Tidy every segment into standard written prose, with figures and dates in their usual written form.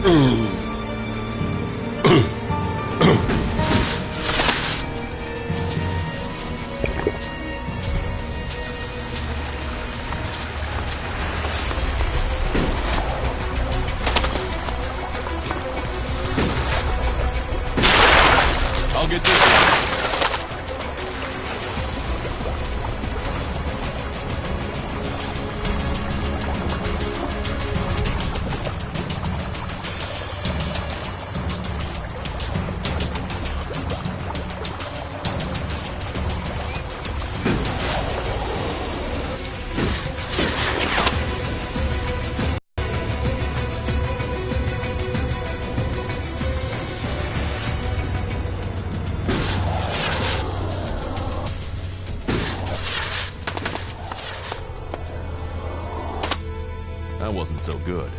I'll get this one. That wasn't so good.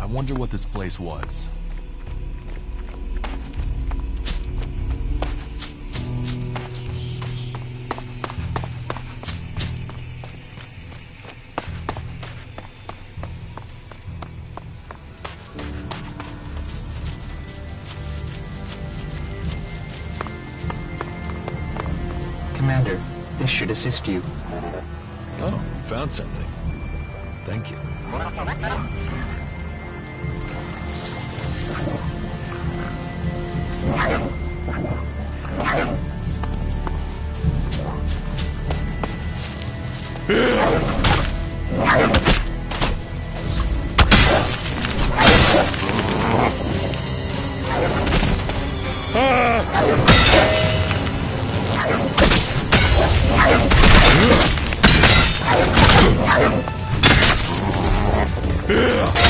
I wonder what this place was. Commander, this should assist you. Oh, you found something. Thank you. Yeah.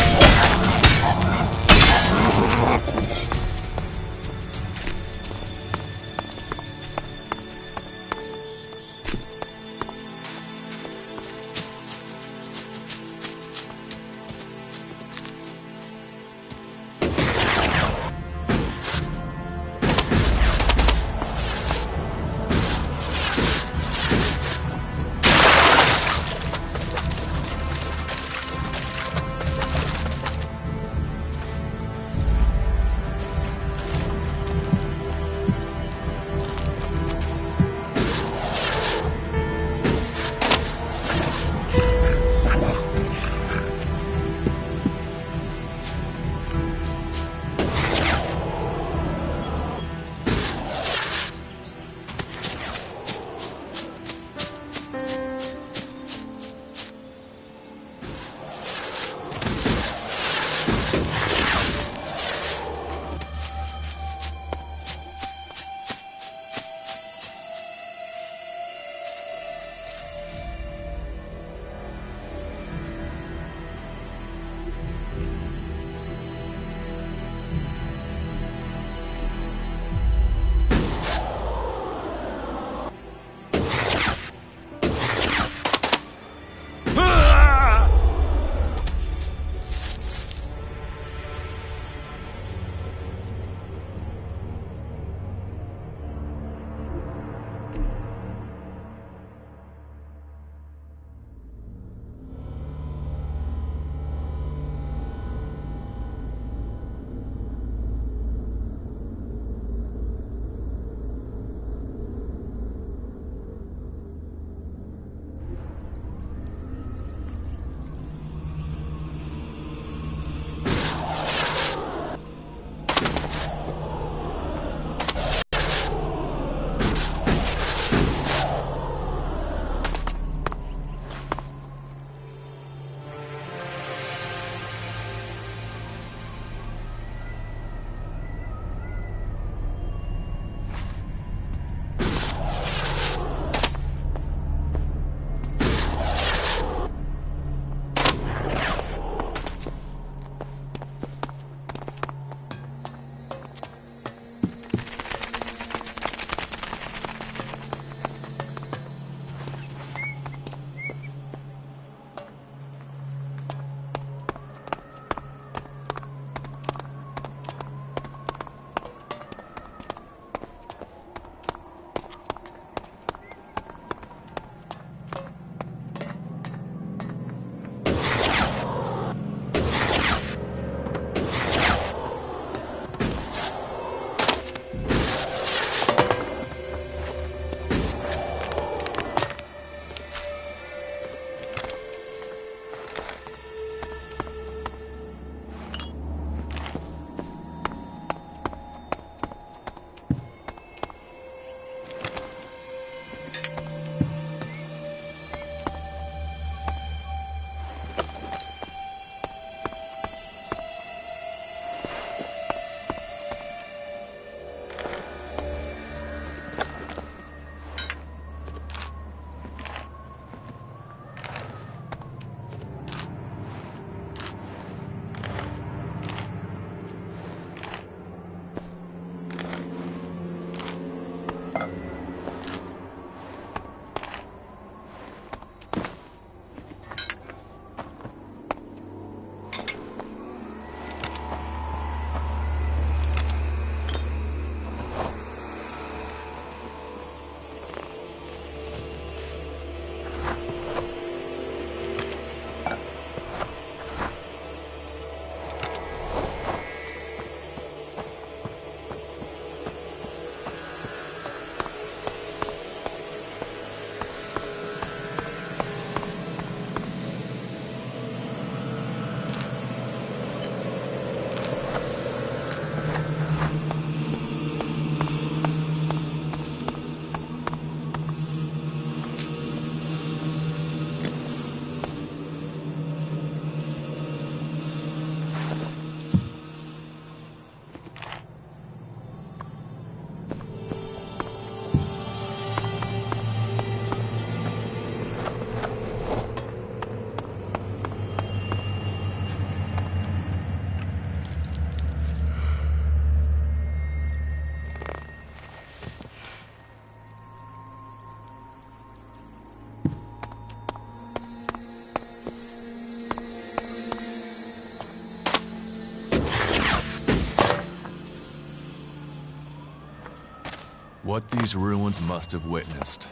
What these ruins must have witnessed.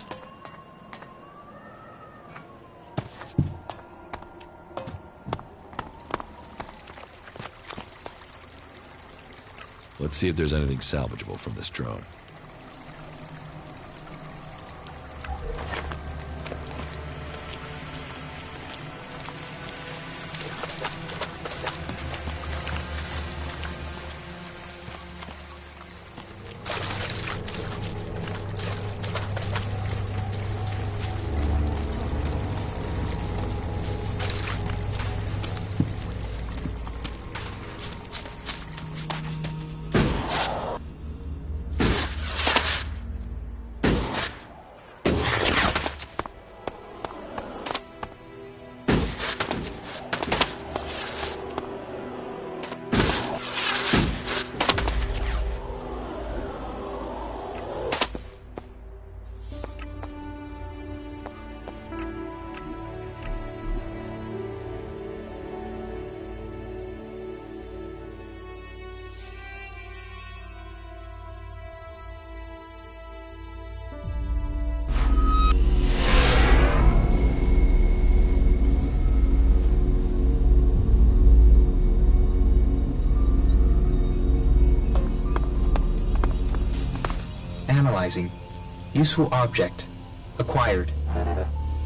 Let's see if there's anything salvageable from this drone. Analyzing. Useful object. Acquired.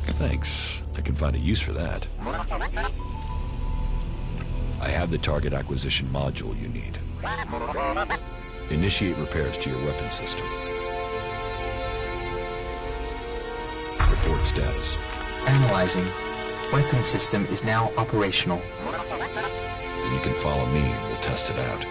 Thanks. I can find a use for that. I have the target acquisition module you need. Initiate repairs to your weapon system. Report status. Analyzing. Weapon system is now operational. Then you can follow me and we'll test it out.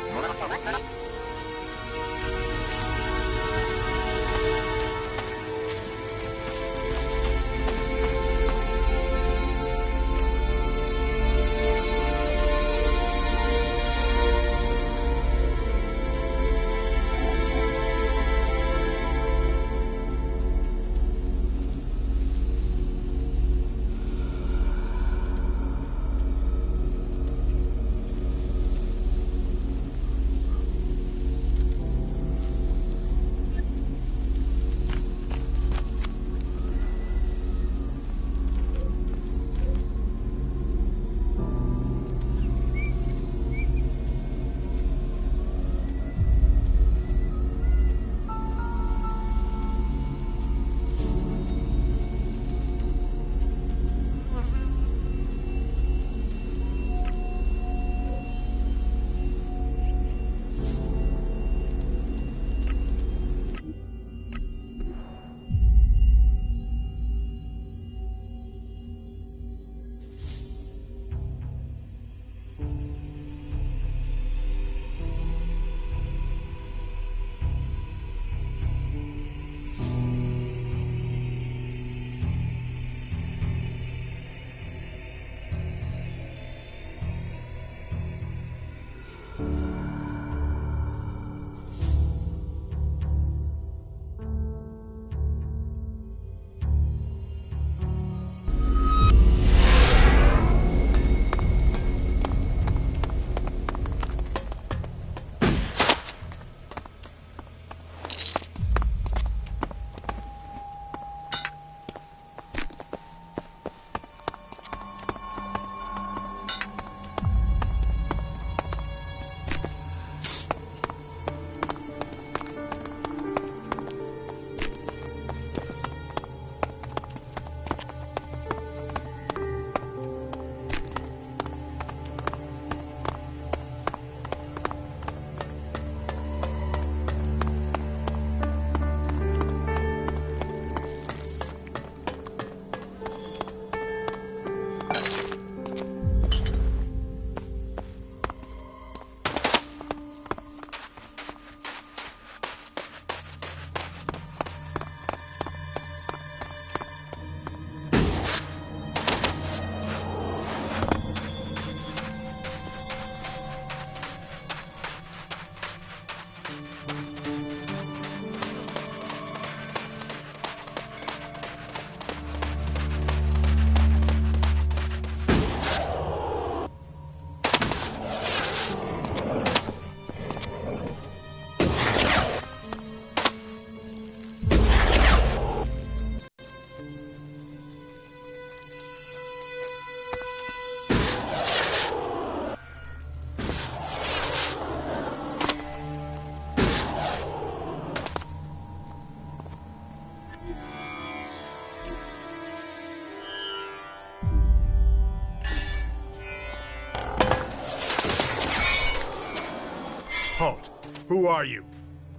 Halt. Who are you?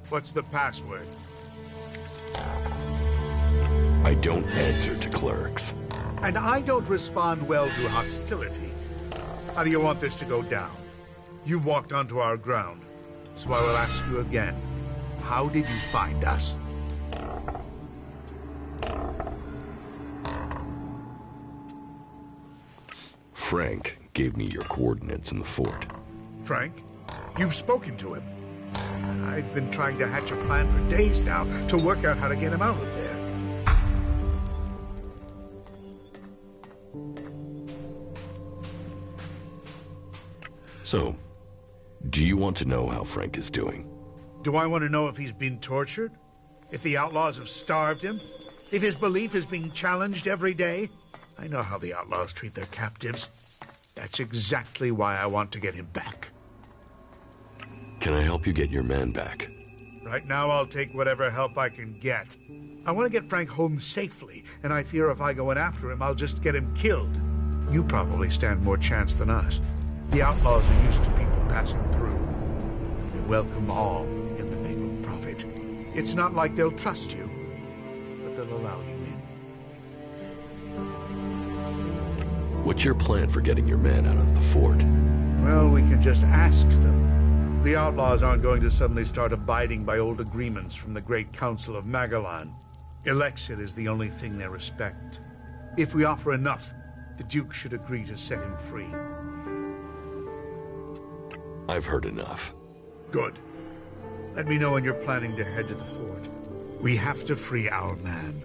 What's the password? I don't answer to clerics. And I don't respond well to hostility. How do you want this to go down? You walked onto our ground, so I will ask you again. How did you find us? Frank gave me your coordinates in the fort. Frank? You've spoken to him. I've been trying to hatch a plan for days now to work out how to get him out of there. So, do you want to know how Frank is doing? Do I want to know if he's been tortured? If the outlaws have starved him? If his belief is being challenged every day? I know how the outlaws treat their captives. That's exactly why I want to get him back. Can I help you get your man back? Right now, I'll take whatever help I can get. I want to get Frank home safely, and I fear if I go in after him, I'll just get him killed. You probably stand more chance than us. The outlaws are used to people passing through. They welcome all in the name of profit. It's not like they'll trust you, but they'll allow you in. What's your plan for getting your man out of the fort? Well, we can just ask them. The outlaws aren't going to suddenly start abiding by old agreements from the Great Council of Magellan. Elex is the only thing they respect. If we offer enough, the Duke should agree to set him free. I've heard enough. Good. Let me know when you're planning to head to the fort. We have to free our man.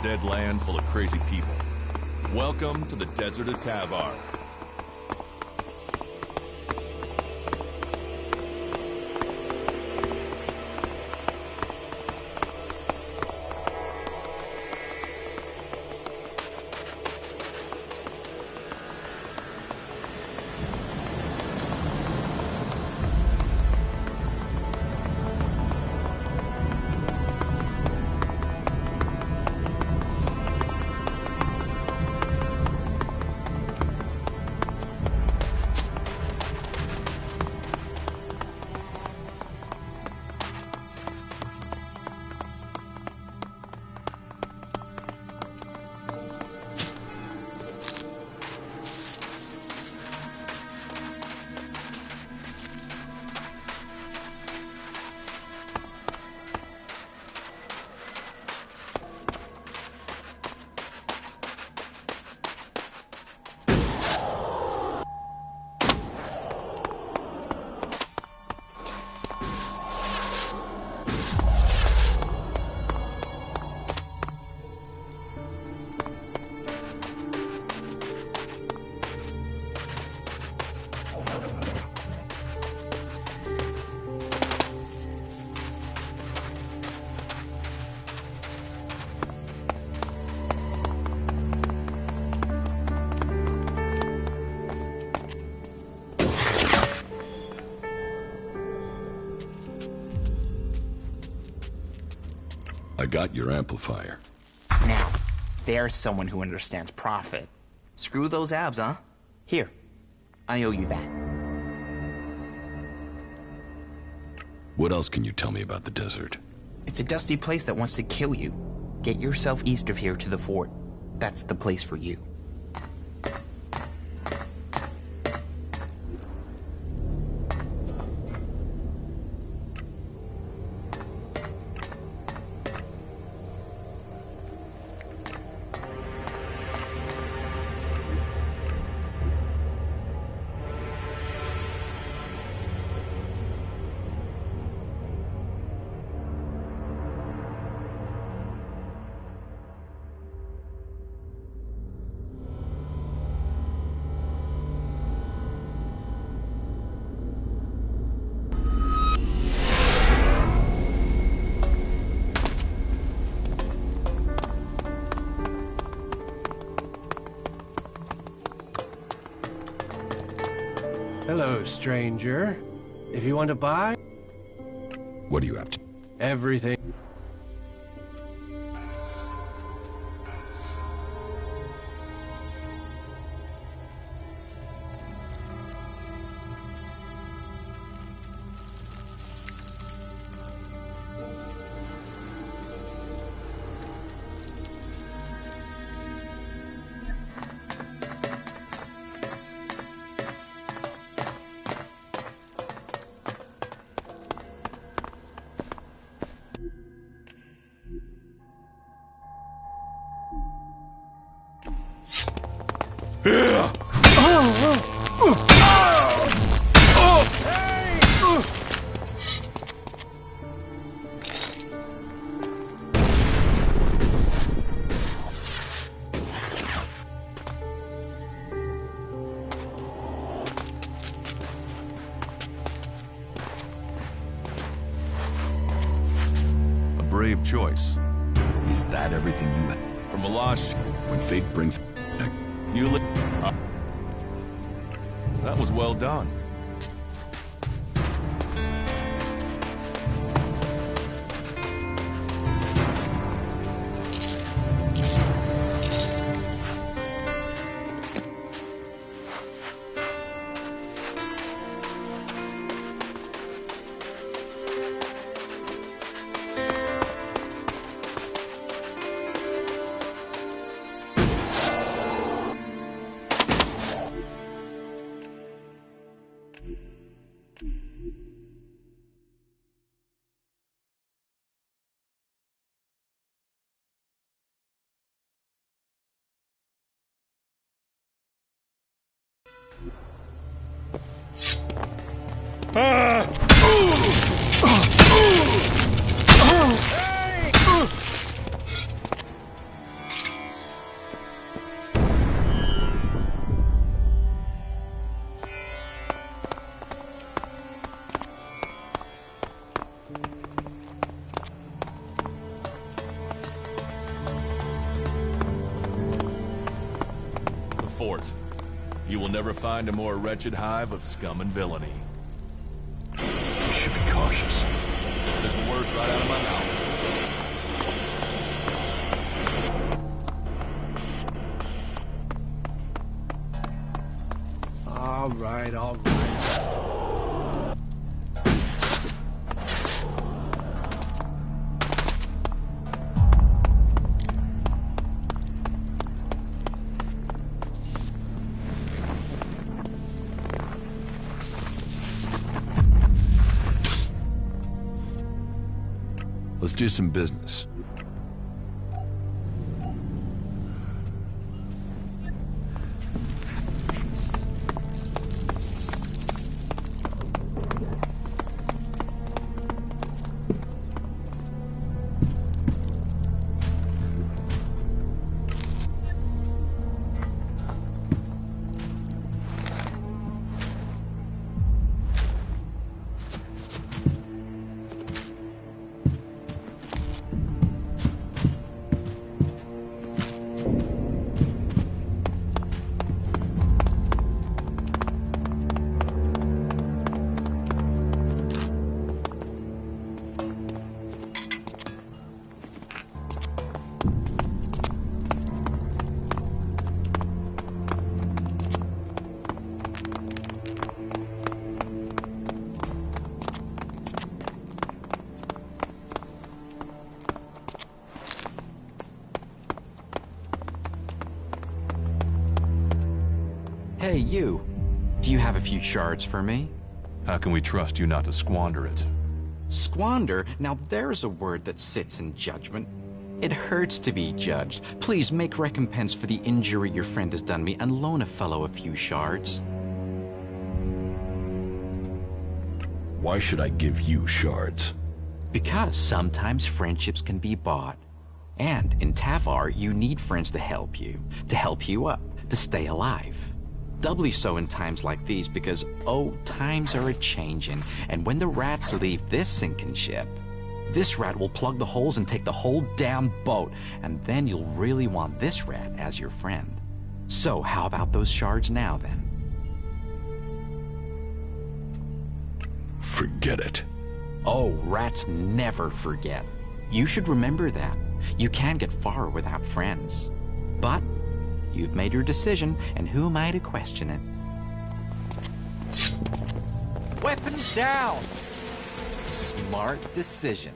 dead land full of crazy people. Welcome to the desert of Tavar. I got your amplifier. Now, there's someone who understands profit. Screw those abs, huh? Here, I owe you that. What else can you tell me about the desert? It's a dusty place that wants to kill you. Get yourself east of here to the fort. That's the place for you. Hello, stranger. If you want to buy... What are you up to? Everything. A brave choice. Is that everything you have? From Malash, When fate brings back... you li- That was well done. The fort. You will never find a more wretched hive of scum and villainy. We should be cautious. Took the words right out of my mouth. All right, all right. Let's do some business. Hey, you. Do you have a few shards for me? How can we trust you not to squander it? Squander? Now there's a word that sits in judgment. It hurts to be judged. Please make recompense for the injury your friend has done me and loan a fellow a few shards. Why should I give you shards? Because sometimes friendships can be bought. And in Tavar, you need friends to help you up, to stay alive. Doubly so in times like these because, oh, times are a-changin', and when the rats leave this sinking ship, this rat will plug the holes and take the whole damn boat, and then you'll really want this rat as your friend. So how about those shards now, then? Forget it. Oh, rats never forget. You should remember that. You can get far without friends. But you've made your decision, and who am I to question it? Weapons down! Smart decision.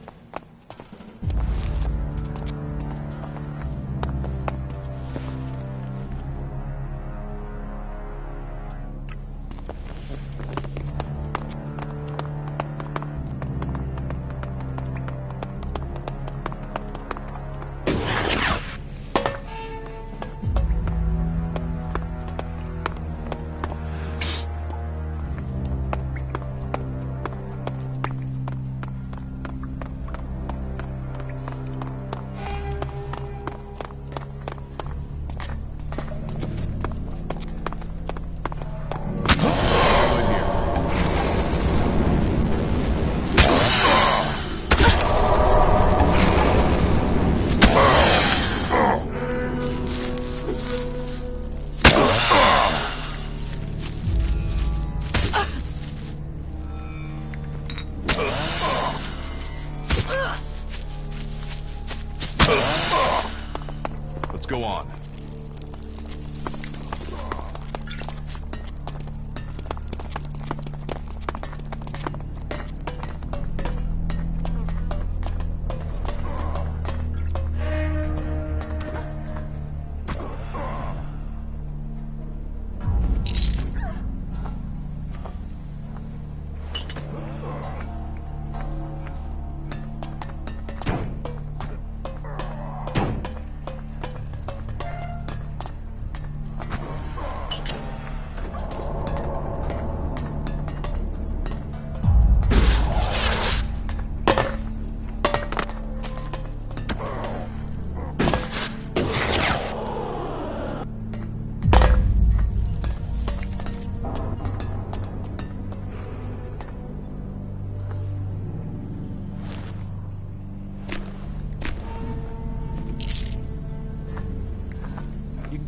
Let's go on.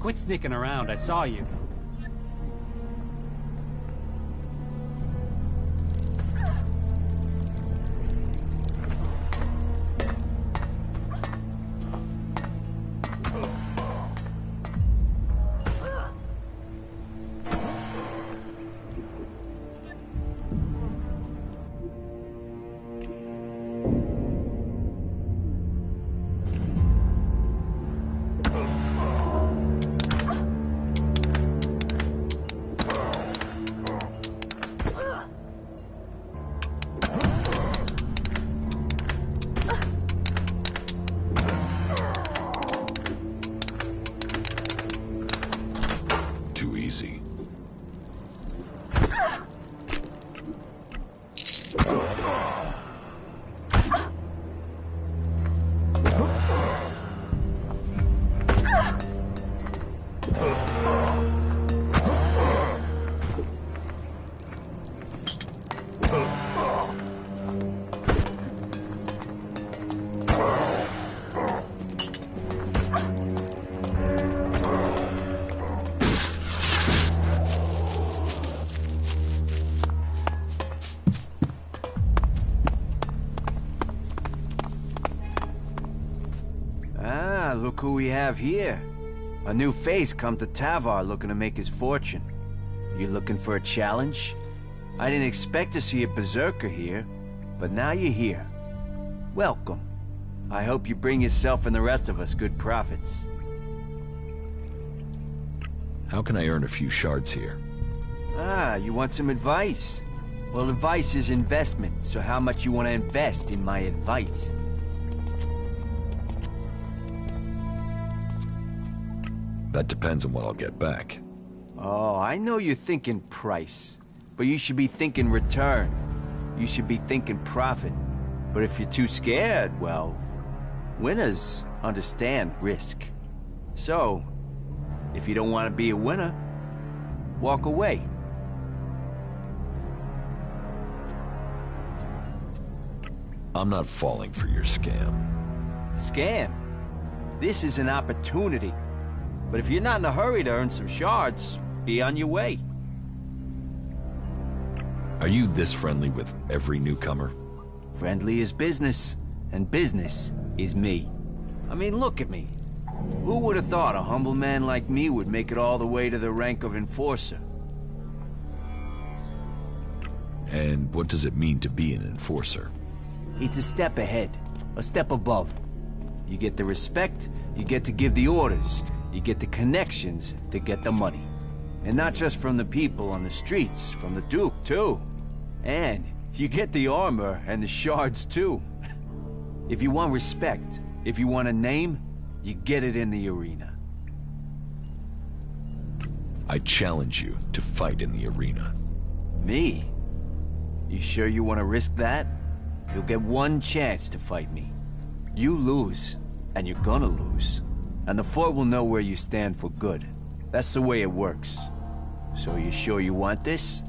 Quit sneaking around, I saw you. Too easy. Look who we have here. A new face come to Tavar looking to make his fortune. You looking for a challenge? I didn't expect to see a berserker here, but now you're here. Welcome. I hope you bring yourself and the rest of us good profits. How can I earn a few shards here? Ah, you want some advice? Well, advice is investment, so how much you want to invest in my advice? That depends on what I'll get back. Oh, I know you're thinking price, but you should be thinking return. You should be thinking profit. But if you're too scared, well, winners understand risk. So, if you don't want to be a winner, walk away. I'm not falling for your scam. Scam? This is an opportunity. But if you're not in a hurry to earn some shards, be on your way. Are you this friendly with every newcomer? Friendly is business, and business is me. I mean, look at me. Who would have thought a humble man like me would make it all the way to the rank of enforcer? And what does it mean to be an enforcer? It's a step ahead, a step above. You get the respect, you get to give the orders, you get the connections to get the money. And not just from the people on the streets, from the Duke, too. And you get the armor and the shards, too. If you want respect, if you want a name, you get it in the arena. I challenge you to fight in the arena. Me? You sure you want to risk that? You'll get one chance to fight me. You lose, and you're gonna lose. And the fort will know where you stand for good. That's the way it works. So you sure you want this?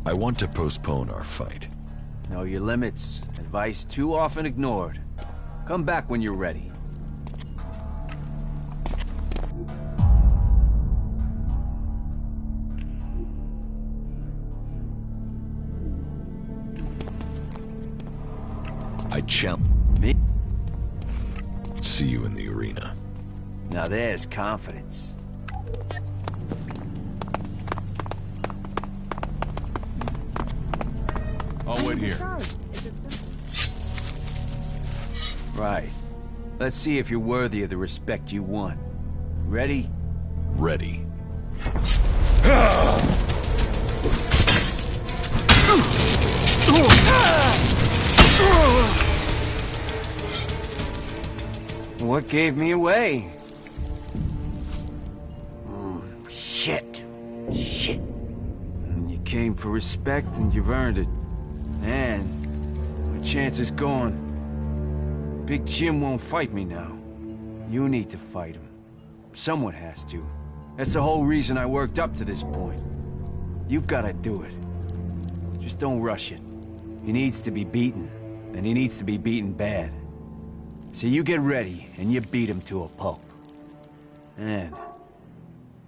I want to postpone our fight. Know your limits. Advice too often ignored. Come back when you're ready. I challenge Me? See you in the arena. Now there's confidence. I'll wait here. Right. Let's see if you're worthy of the respect you want. Ready? Ready. What gave me away? Shit. Shit. You came for respect and you've earned it. And my chance is gone. Big Jim won't fight me now. You need to fight him. Someone has to. That's the whole reason I worked up to this point. You've got to do it. Just don't rush it. He needs to be beaten, and he needs to be beaten bad. So you get ready, and you beat him to a pulp. And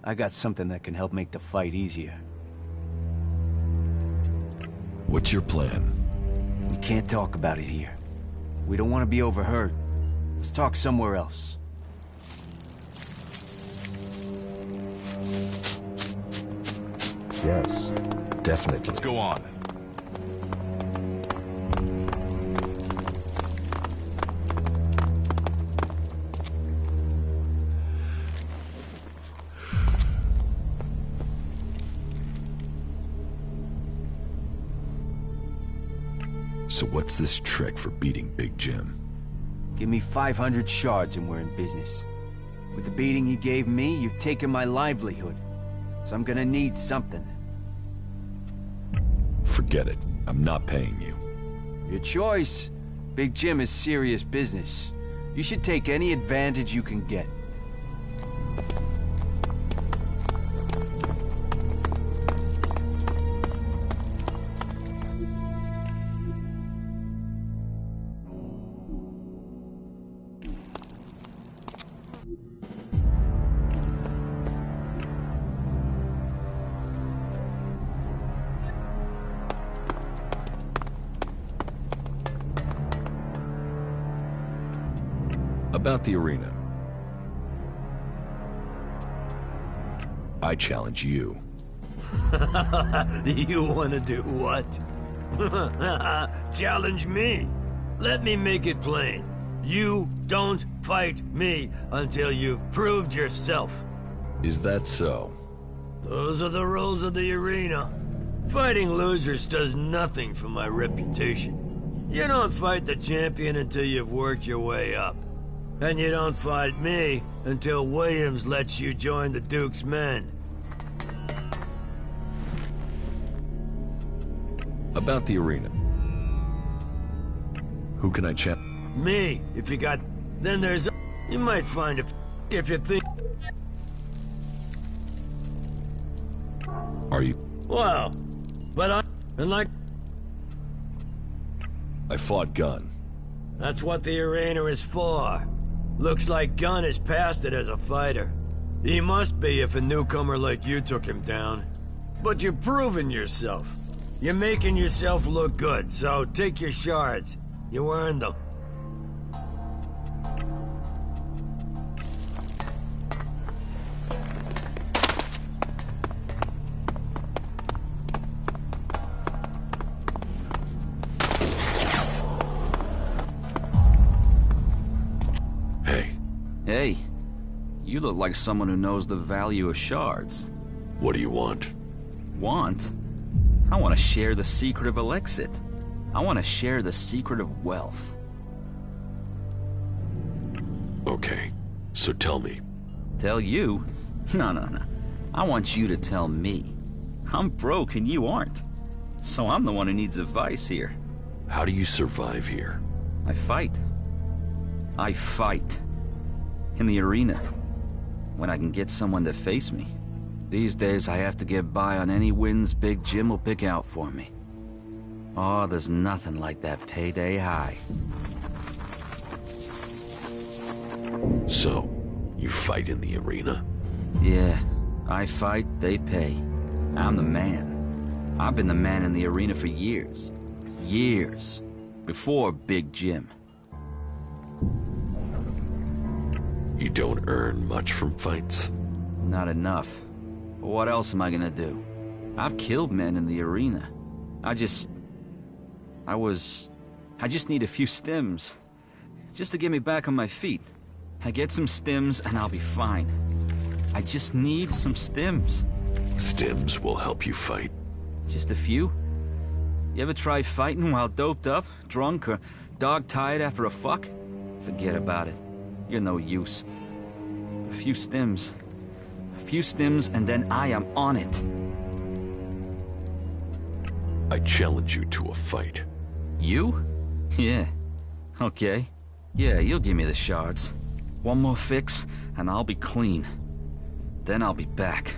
I got something that can help make the fight easier. What's your plan? We can't talk about it here. We don't want to be overheard. Let's talk somewhere else. Yes, definitely. Let's go on. So what's this trick for beating Big Jim? Give me 500 shards and we're in business. With the beating you gave me, you've taken my livelihood. So I'm gonna need something. Forget it. I'm not paying you. Your choice. Big Jim is serious business. You should take any advantage you can get. About the arena. I challenge you. You wanna do what? Challenge me. Let me make it plain. You don't fight me until you've proved yourself. Is that so? Those are the rules of the arena. Fighting losers does nothing for my reputation. You don't fight the champion until you've worked your way up. And you don't fight me until Williams lets you join the Duke's men. About the arena. Who can I challenge? Me, if you got... Then there's... You might find if you think... Are you? Well, but and like... I fought Gunn. That's what the arena is for. Looks like Gunn is past it as a fighter. He must be if a newcomer like you took him down. But you're proving yourself. You're making yourself look good, so take your shards. You earned them. Hey, you look like someone who knows the value of shards. What do you want? Want? I want to share the secret of Elexit. I want to share the secret of wealth. Okay, so tell me. Tell you? No. I want you to tell me. I'm broke and you aren't. So I'm the one who needs advice here. How do you survive here? I fight. I fight. In the arena. When I can get someone to face me. These days I have to get by on any wins Big Jim will pick out for me. Oh, there's nothing like that payday high. So, you fight in the arena? Yeah, I fight, they pay. I'm the man. I've been the man in the arena for years. Years. Before Big Jim. You don't earn much from fights? Not enough. But what else am I gonna do? I've killed men in the arena. I just need a few stims. Just to get me back on my feet. I get some stims and I'll be fine. I just need some stims. Stims will help you fight. Just a few? You ever try fighting while doped up, drunk, or dog-tired after a fuck? Forget about it. You're no use. A few stims. A few stims and then I am on it. I challenge you to a fight. You? Yeah. Okay. Yeah, you'll give me the shards. One more fix, and I'll be clean. Then I'll be back.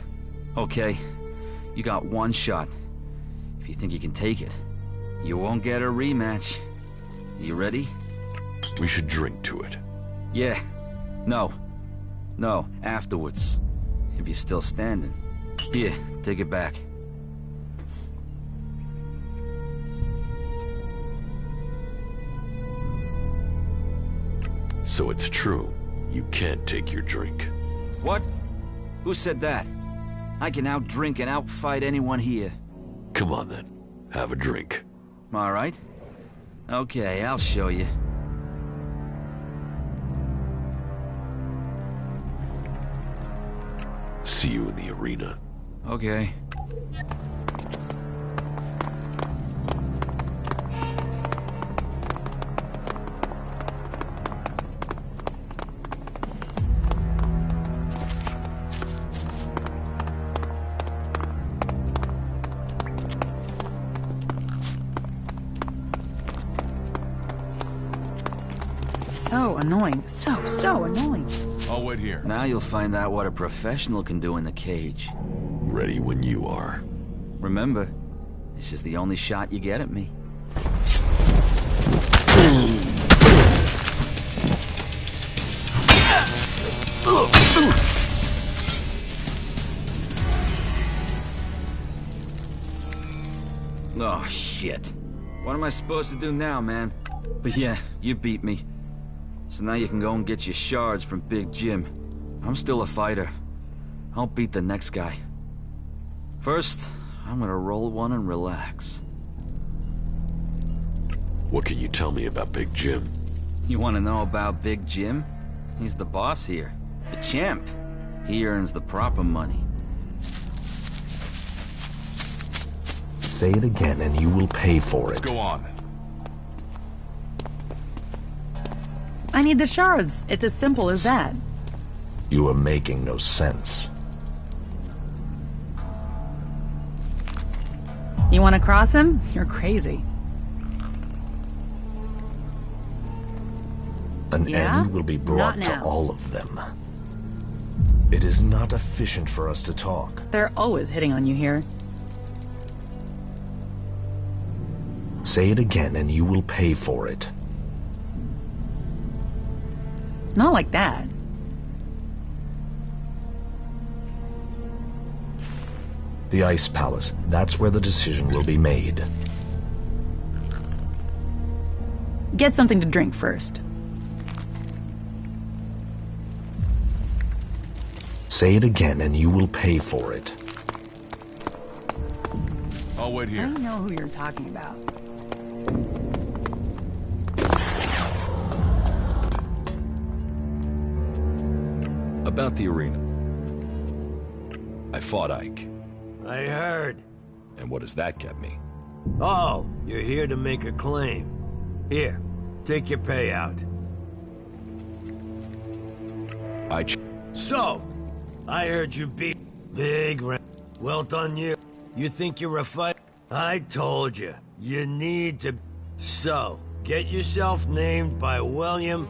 Okay. You got one shot. If you think you can take it, you won't get a rematch. You ready? We should drink to it. Yeah. No. No, afterwards. If you're still standing. Here, take it back. So it's true. You can't take your drink. What? Who said that? I can outdrink and outfight anyone here. Come on then. Have a drink. All right. Okay, I'll show you. See you in the arena. Okay. So annoying. So annoying. I'll wait here. Now you'll find out what a professional can do in the cage. Ready when you are. Remember, this is the only shot you get at me. Oh, shit. What am I supposed to do now, man? But yeah, you beat me. So now you can go and get your shards from Big Jim. I'm still a fighter. I'll beat the next guy. First, I'm gonna roll one and relax. What can you tell me about Big Jim? You wanna know about Big Jim? He's the boss here. The champ. He earns the proper money. Say it again and you will pay for it. Let's go on. I need the shards. It's as simple as that. You are making no sense. You want to cross him? You're crazy. An Yeah? end will be brought Not to now. all of them. It is not efficient for us to talk. They're always hitting on you here. Say it again and you will pay for it. Not like that. The Ice Palace, that's where the decision will be made. Get something to drink first. Say it again and you will pay for it. I'll wait I here. know who you're talking about. About the arena. I fought Ike. I heard. And what does that get me? Oh, you're here to make a claim. Here, take your payout. So, I heard you beat Big Ram. Well done you. You think you're a fighter? I told you, you need to... So, get yourself named by William...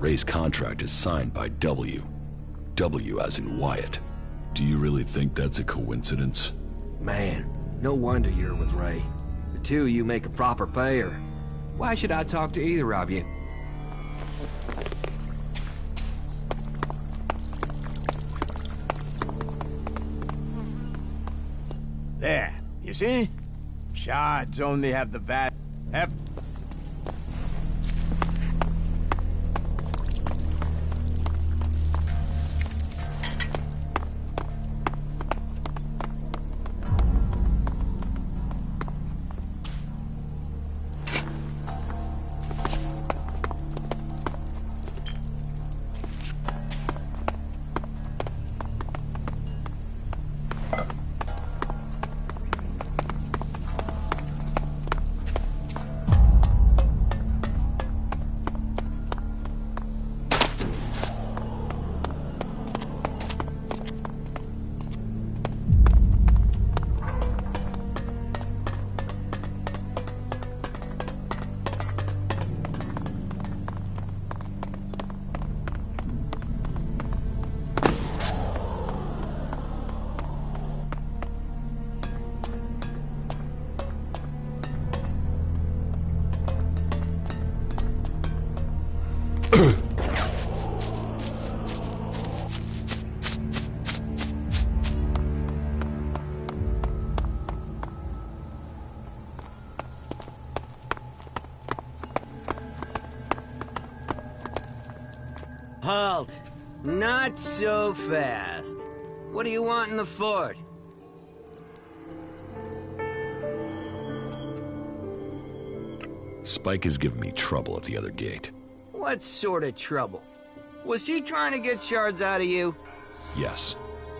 Ray's contract is signed by W. W as in Wyatt. Do you really think that's a coincidence? Man, no wonder you're with Ray. The two of you make a proper pair. Why should I talk to either of you? There, you see? Shards only have the Halt! Not so fast. What do you want in the fort? Spike is giving me trouble at the other gate. What sort of trouble? Was he trying to get shards out of you? Yes.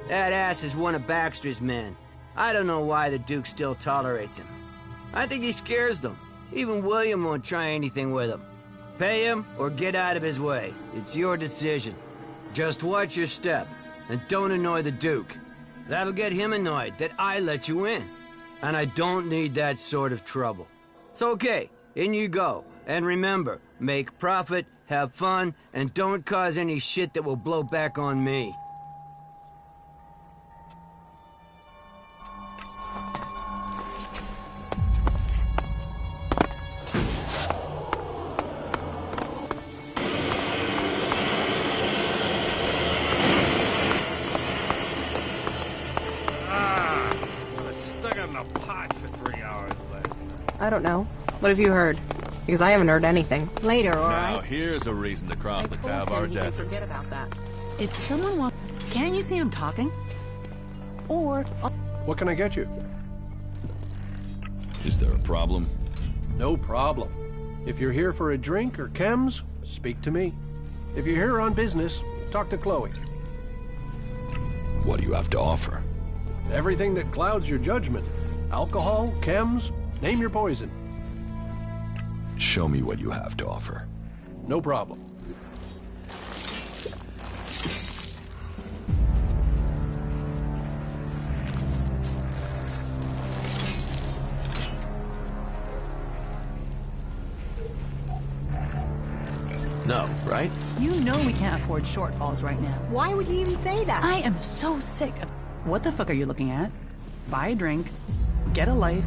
That ass is one of Baxter's men. I don't know why the Duke still tolerates him. I think he scares them. Even William won't try anything with him. Pay him or get out of his way. It's your decision. Just watch your step, and don't annoy the Duke. That'll get him annoyed that I let you in. And I don't need that sort of trouble. It's okay, in you go. And remember, make profit, have fun, and don't cause any shit that will blow back on me. I don't know. What have you heard? Because I haven't heard anything. Later, all Now, right? here's a reason to cross the Tavar Desert. Forget about that. If someone wants... Can't you see I'm talking? Or... What can I get you? Is there a problem? No problem. If you're here for a drink or chems, speak to me. If you're here on business, talk to Chloe. What do you have to offer? Everything that clouds your judgment. Alcohol, chems, name your poison. Show me what you have to offer. No problem. No, right? You know we can't afford shortfalls right now. Why would you even say that? I am so sick of... What the fuck are you looking at? Buy a drink, get a life,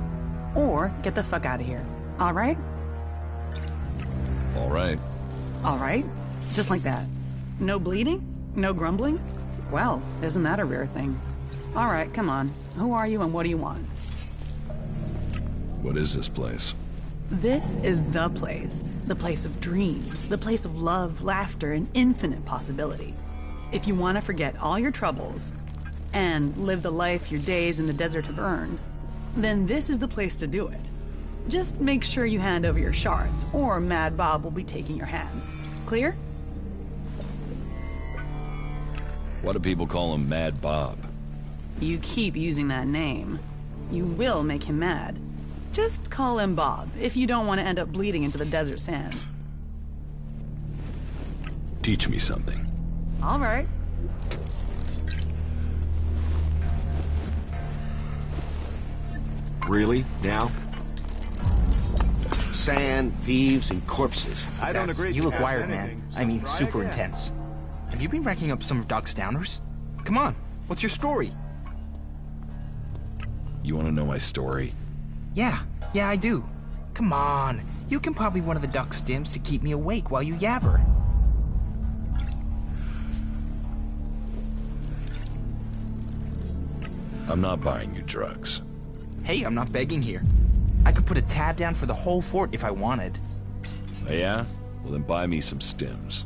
or get the fuck out of here. All right? All right. All right? Just like that. No bleeding? No grumbling? Well, isn't that a rare thing? All right, come on. Who are you and what do you want? What is this place? This is the place of dreams, the place of love, laughter, and infinite possibility. If you want to forget all your troubles and live the life your days in the desert have earned, then this is the place to do it. Just make sure you hand over your shards, or Mad Bob will be taking your hands. Clear? What do people call him, Mad Bob? You keep using that name. You will make him mad. Just call him Bob, if you don't want to end up bleeding into the desert sands. Teach me something. All right. Really? Now? sand, thieves, and corpses. I don't agree. You look with wired, anything, man. so I mean, try super again. intense. Have you been racking up some of Doc's downers? Come on, what's your story? You want to know my story? Yeah, I do. Come on, you can pop me one of the Duck stims to keep me awake while you yabber. I'm not buying you drugs. Hey, I'm not begging here. I could put a tab down for the whole fort if I wanted. Oh, yeah? Well, then buy me some stims.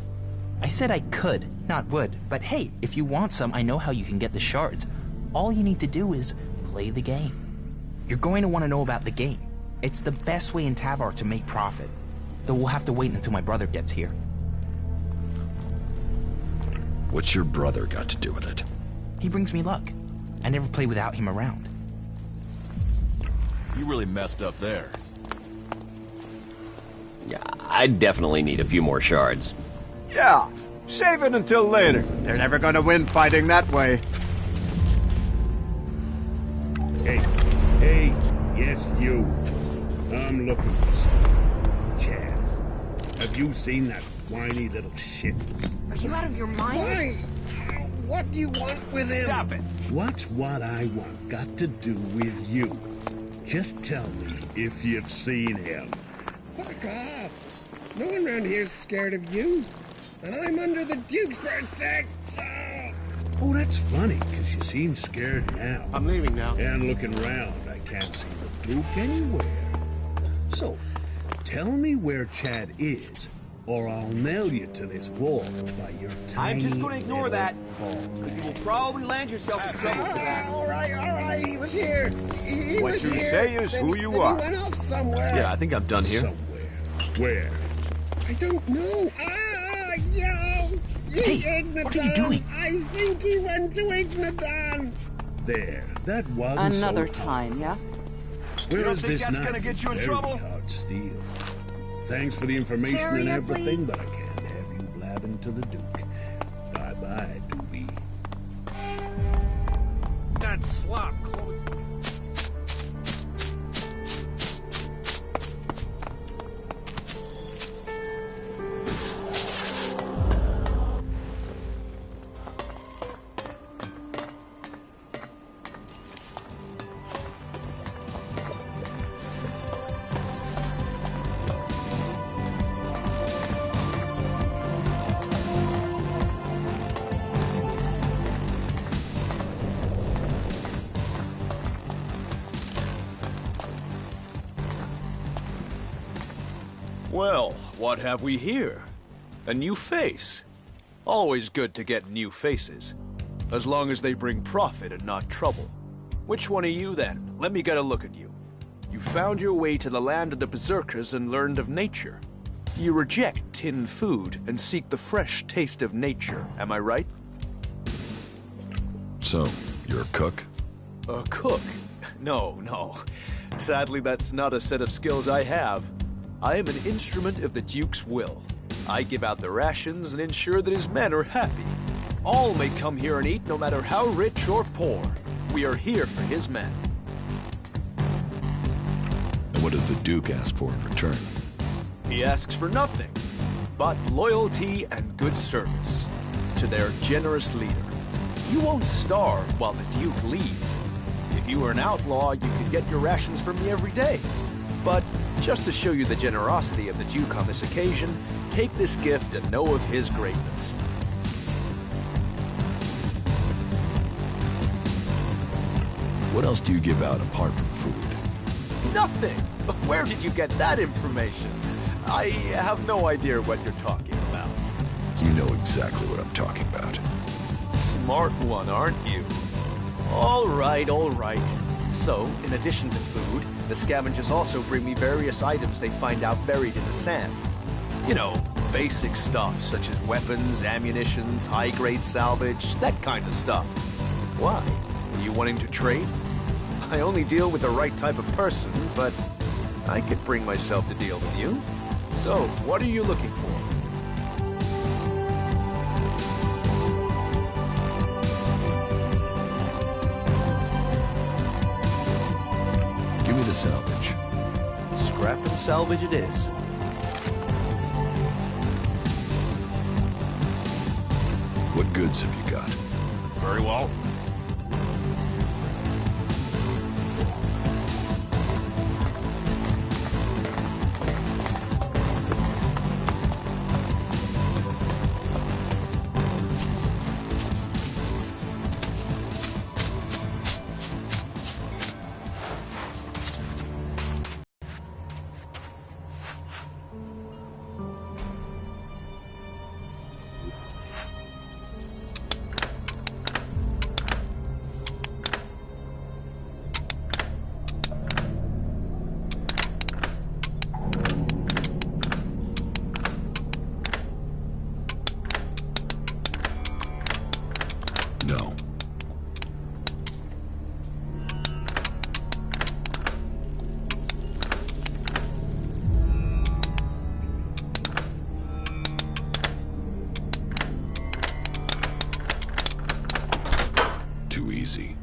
I said I could, not would. But hey, if you want some, I know how you can get the shards. All you need to do is play the game. You're going to want to know about the game. It's the best way in Tavar to make profit. Though we'll have to wait until my brother gets here. What's your brother got to do with it? He brings me luck. I never play without him around. You really messed up there. Yeah, I definitely need a few more shards. Yeah, save it until later. They're never gonna win fighting that way. Hey, yes you. I'm looking for someone. Chad. Have you seen that whiny little shit? Are you out of your mind? Why? What do you want with him? Stop it! What's what I want got to do with you? Just tell me if you've seen him. Fuck off. No one around here's scared of you. And I'm under the Duke's protection. Oh, that's funny, because you seem scared now. I'm leaving now. And looking around, I can't see the Duke anywhere. So, tell me where Chad is, or I'll nail you to this wall by your tiny I'm just gonna ignore little that. ball. You will probably land yourself in trouble for that. All right, he was here. He What was you here. say is Then who he- you then are. He went off somewhere. Yeah, I think I'm done here. Where? I don't know. Yo! Hey, what are you doing? I think he went to Ignadan. There. That wasn't Another so time, yeah? Where You don't is think this that's knife? gonna get you in Very trouble? hard steel. Thanks for the information and Seriously? everything, but I can't have you blabbing to the Duke. Bye-bye, Doobie. That slop, Chloe. Well, what have we here? A new face. Always good to get new faces. As long as they bring profit and not trouble. Which one are you then? Let me get a look at you. You found your way to the land of the Berserkers and learned of nature. You reject tinned food and seek the fresh taste of nature, am I right? So, you're a cook? A cook? No. Sadly, that's not a set of skills I have. I am an instrument of the Duke's will. I give out the rations and ensure that his men are happy. All may come here and eat, no matter how rich or poor. We are here for his men. And what does the Duke ask for in return? He asks for nothing, but loyalty and good service to their generous leader. You won't starve while the Duke leads. If you were an outlaw, you could get your rations from me every day. But just to show you the generosity of the Duke on this occasion, take this gift and know of his greatness. What else do you give out apart from food? Nothing! Where did you get that information? I have no idea what you're talking about. You know exactly what I'm talking about. Smart one, aren't you? All right. So, in addition to food, the scavengers also bring me various items they find out buried in the sand. You know, basic stuff such as weapons, ammunitions, high-grade salvage, that kind of stuff. Why? Are you wanting to trade? I only deal with the right type of person, but I could bring myself to deal with you. So, what are you looking for? Give me the salvage. Scrap and salvage it is. What goods have you got? Very well. No. Too easy.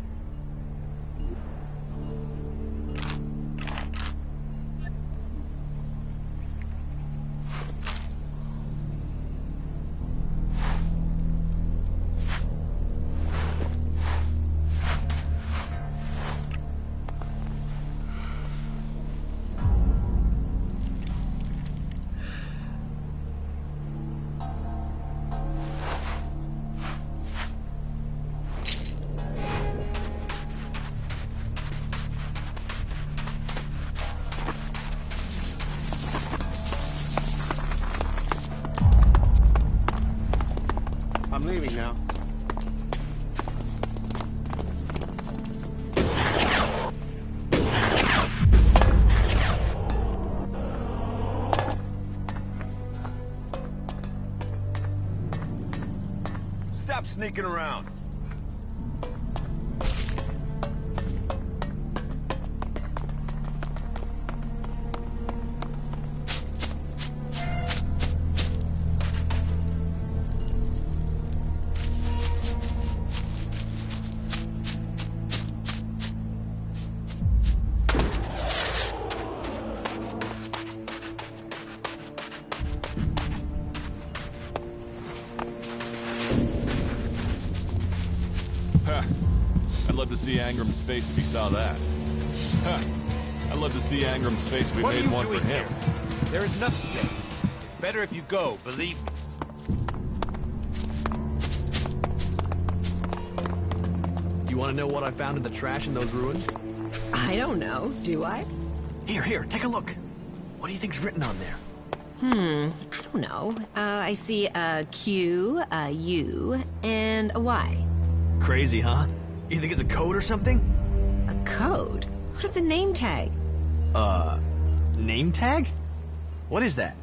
I'm leaving now. Stop sneaking around. I'd love to see Angram's face if he saw that. Huh. I'd love to see Angram's face if we made one for him. There is nothing there. It's better if you go, believe me. Do you want to know what I found in the trash in those ruins? I don't know, do I? Here, take a look. What do you think's written on there? I don't know. I see a Q, a U, and a Y. Crazy, huh? You think it's a code or something? A code? What's a name tag? Name tag? What is that?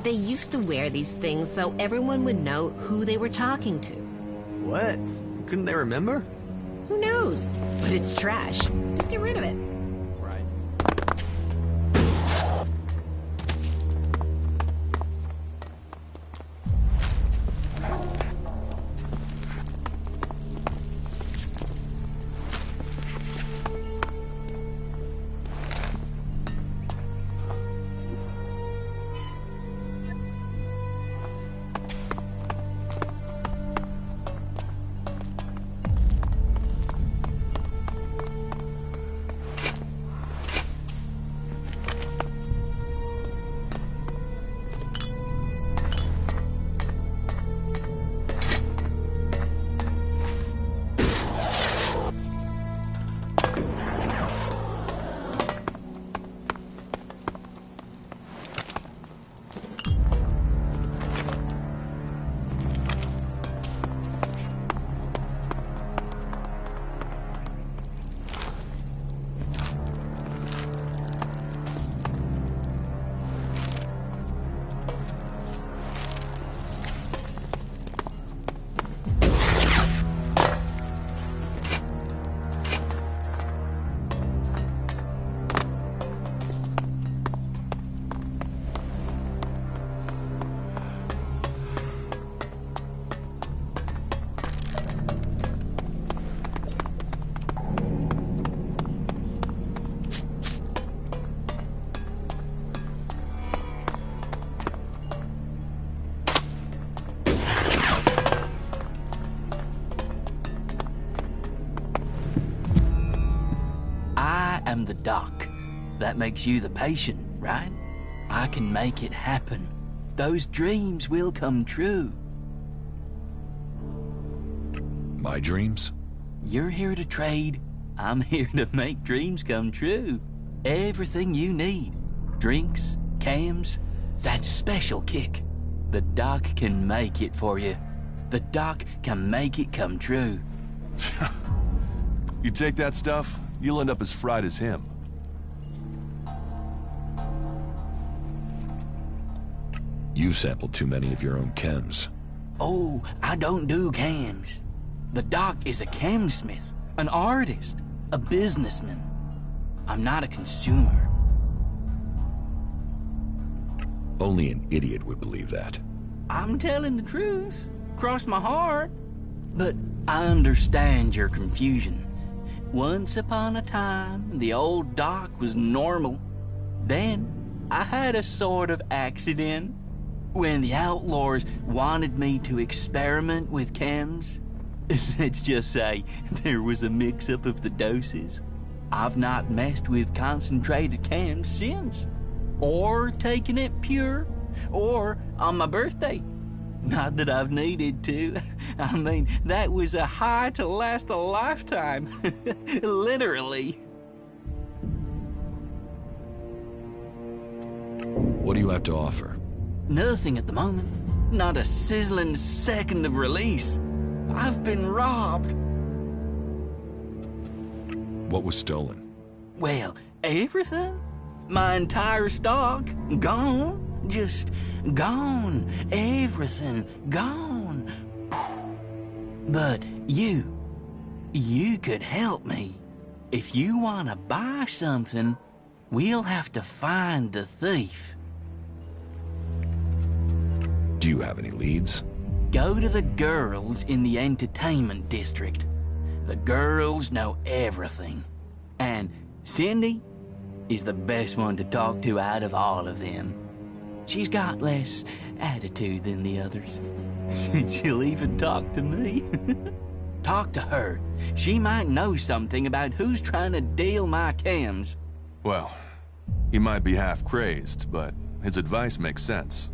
They used to wear these things so everyone would know who they were talking to. What? Couldn't they remember? Who knows? But it's trash. Just get rid of it. Right. Doc. That makes you the patient, right? I can make it happen. Those dreams will come true. My dreams? You're here to trade. I'm here to make dreams come true. Everything you need. Drinks, cams, that special kick. The Doc can make it for you. The Doc can make it come true. You take that stuff, you'll end up as fried as him. You've sampled too many of your own chems. Oh, I don't do cams. The Doc is a chemsmith, an artist, a businessman. I'm not a consumer. Only an idiot would believe that. I'm telling the truth. Cross my heart. But I understand your confusion. Once upon a time, the old Doc was normal. Then, I had a sort of accident. When the outlaws wanted me to experiment with chems, let's just say there was a mix-up of the doses. I've not messed with concentrated chems since. Or taken it pure. Or on my birthday. Not that I've needed to. I mean, that was a high to last a lifetime. Literally. What do you have to offer? Nothing at the moment. Not a sizzling second of release. I've been robbed. What was stolen? Well, everything. My entire stock. Gone. Just gone. Everything gone. But you could help me. If you want to buy something, we'll have to find the thief. Do you have any leads? Go to the girls in the entertainment district. The girls know everything. And Cindy is the best one to talk to out of all of them. She's got less attitude than the others. She'll even talk to me. Talk to her. She might know something about who's trying to deal my chems. Well, he might be half crazed, but his advice makes sense.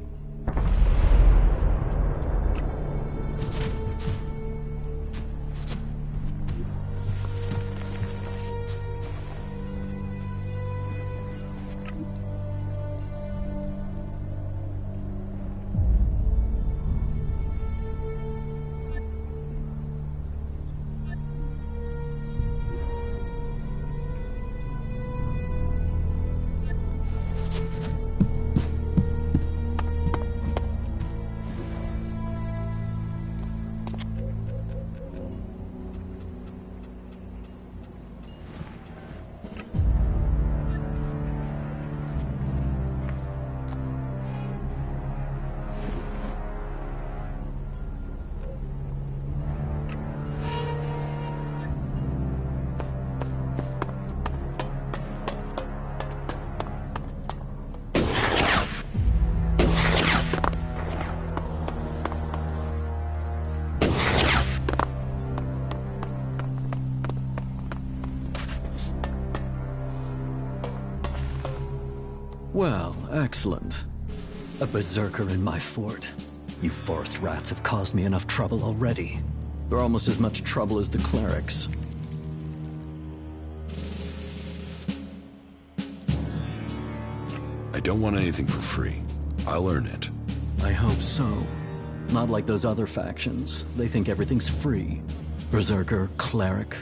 Well, excellent. A berserker in my fort. You forest rats have caused me enough trouble already. They're almost as much trouble as the clerics. I don't want anything for free. I'll earn it. I hope so. Not like those other factions. They think everything's free. Berserker, cleric.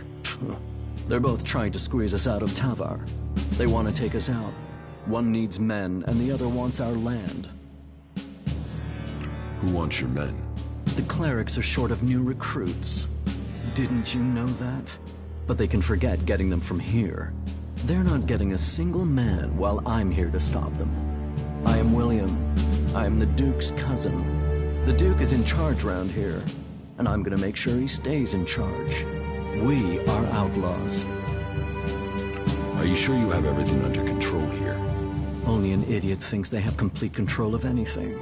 They're both trying to squeeze us out of Tavar. They want to take us out. One needs men, and the other wants our land. Who wants your men? The clerics are short of new recruits. Didn't you know that? But they can forget getting them from here. They're not getting a single man while I'm here to stop them. I am William. I am the Duke's cousin. The Duke is in charge round here, and I'm gonna make sure he stays in charge. We are outlaws. Are you sure you have everything under control here? Only an idiot thinks they have complete control of anything.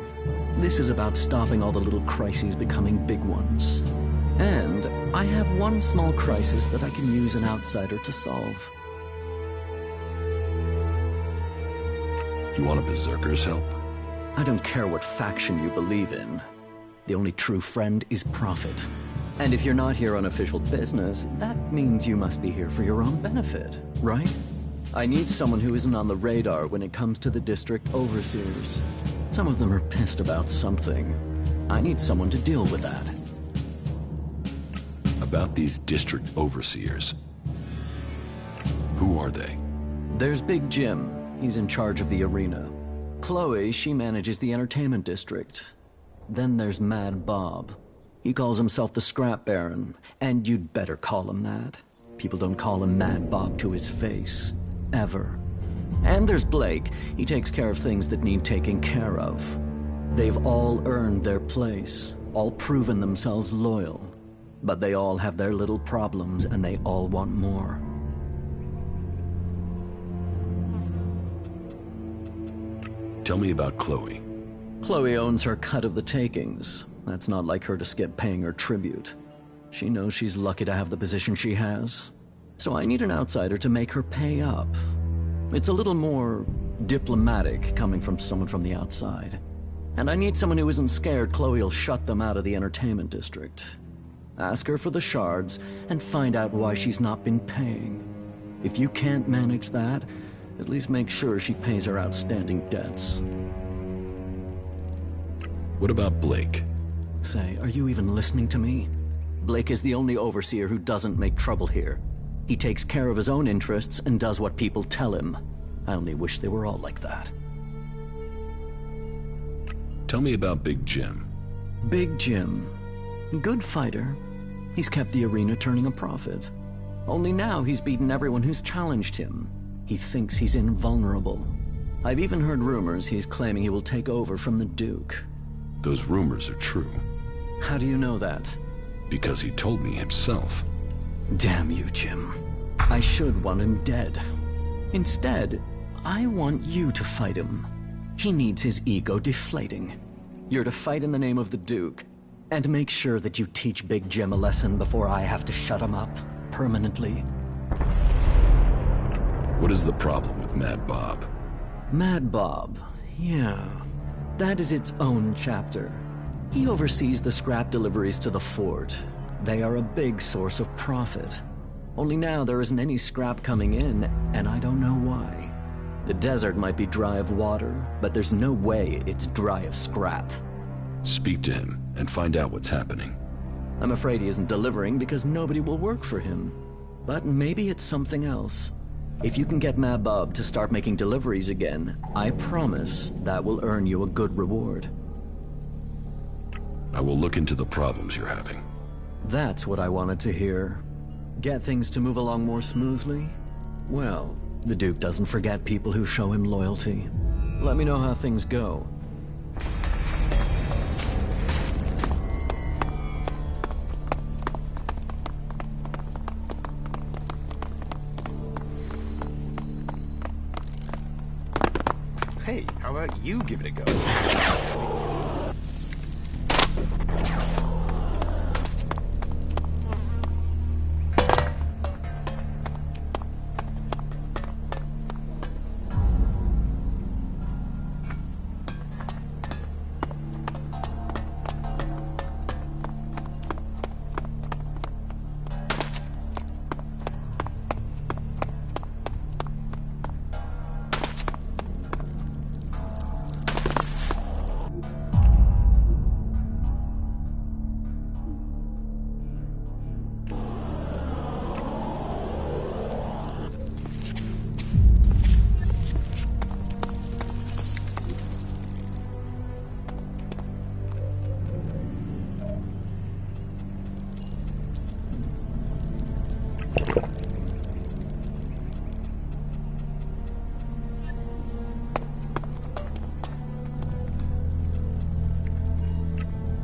This is about stopping all the little crises becoming big ones. And I have one small crisis that I can use an outsider to solve. You want a berserker's help? I don't care what faction you believe in. The only true friend is profit. And if you're not here on official business, that means you must be here for your own benefit, right? I need someone who isn't on the radar when it comes to the district overseers. Some of them are pissed about something. I need someone to deal with that. About these district overseers. Who are they? There's Big Jim. He's in charge of the arena. Chloe, she manages the entertainment district. Then there's Mad Bob. He calls himself the Scrap Baron, and you'd better call him that. People don't call him Mad Bob to his face. Ever. And there's Blake. He takes care of things that need taking care of. They've all earned their place, all proven themselves loyal. But they all have their little problems, and they all want more. Tell me about Chloe. Chloe owns her cut of the takings. That's not like her to skip paying her tribute. She knows she's lucky to have the position she has. So I need an outsider to make her pay up. It's a little more diplomatic coming from someone from the outside. And I need someone who isn't scared Chloe'll shut them out of the entertainment district. Ask her for the shards and find out why she's not been paying. If you can't manage that, at least make sure she pays her outstanding debts. What about Blake? Say, are you even listening to me? Blake is the only overseer who doesn't make trouble here. He takes care of his own interests and does what people tell him. I only wish they were all like that. Tell me about Big Jim. Big Jim. Good fighter. He's kept the arena turning a profit. Only now he's beaten everyone who's challenged him. He thinks he's invulnerable. I've even heard rumors he's claiming he will take over from the Duke. Those rumors are true. How do you know that? Because he told me himself. Damn you, Jim. I should want him dead. Instead, I want you to fight him. He needs his ego deflating. You're to fight in the name of the Duke, and make sure that you teach Big Jim a lesson before I have to shut him up permanently. What is the problem with Mad Bob? Mad Bob, yeah. That is its own chapter. He oversees the scrap deliveries to the fort. They are a big source of profit. Only now there isn't any scrap coming in, and I don't know why. The desert might be dry of water, but there's no way it's dry of scrap. Speak to him and find out what's happening. I'm afraid he isn't delivering because nobody will work for him. But maybe it's something else. If you can get Mad Bob to start making deliveries again, I promise that will earn you a good reward. I will look into the problems you're having. That's what I wanted to hear. Get things to move along more smoothly? Well, the Duke doesn't forget people who show him loyalty. Let me know how things go. Hey, how about you give it a go?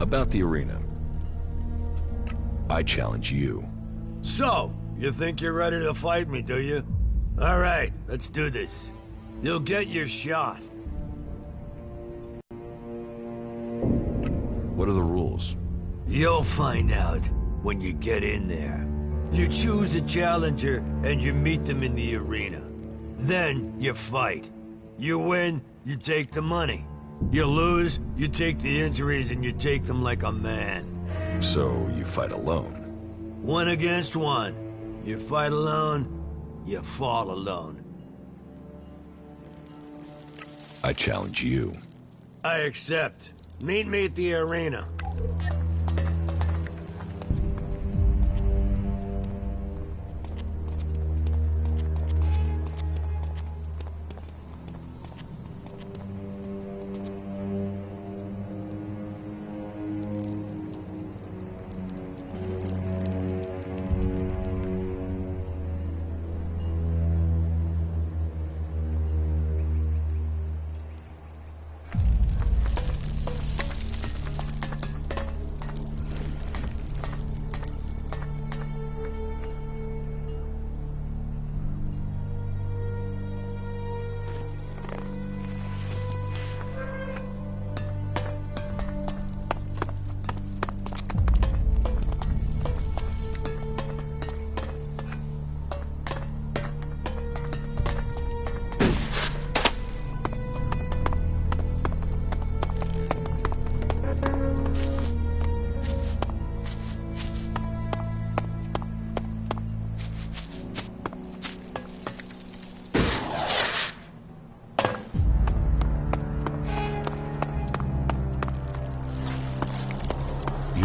About the arena. I challenge you. So, you think you're ready to fight me, do you? All right, let's do this. You'll get your shot. What are the rules? You'll find out when you get in there. You choose a challenger and you meet them in the arena. Then you fight. You win, you take the money. You lose, you take the injuries and you take them like a man. So you fight alone? 1 against 1. You fight alone, you fall alone. I challenge you. I accept. Meet me at the arena.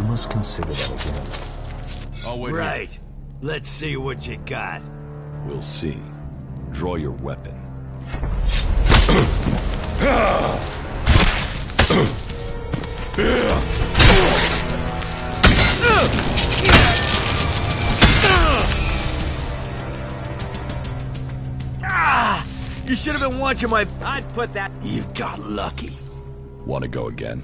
Must consider that again. Oh, wait. Right. Let's see what you got. We'll see. Draw your weapon. You should have been watching my... I'd put that... You got lucky. Want to go again?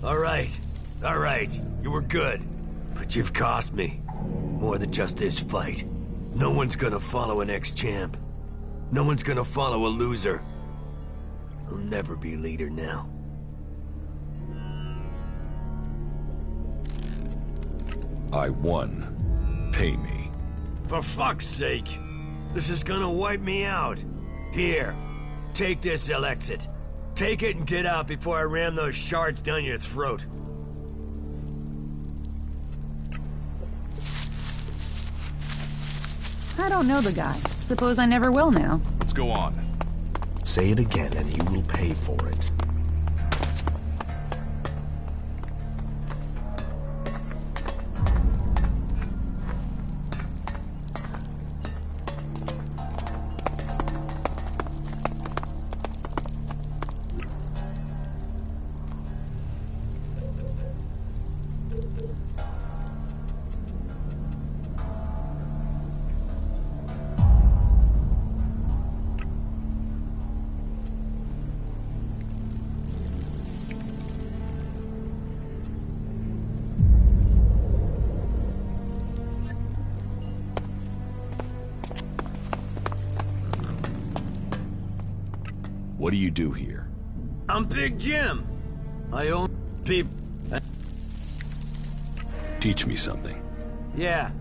All right. All right. You were good. But you've cost me. More than just this fight. No one's gonna follow an ex-champ. No one's gonna follow a loser. I'll never be leader now. I won. Pay me. For fuck's sake. This is gonna wipe me out. Here. Take this, Elex. Take it and get out before I ram those shards down your throat. I don't know the guy. Suppose I never will now. Let's go on. Say it again and you will pay for it. What do you do here? I'm Big Jim. I own people. Teach me something. Yeah.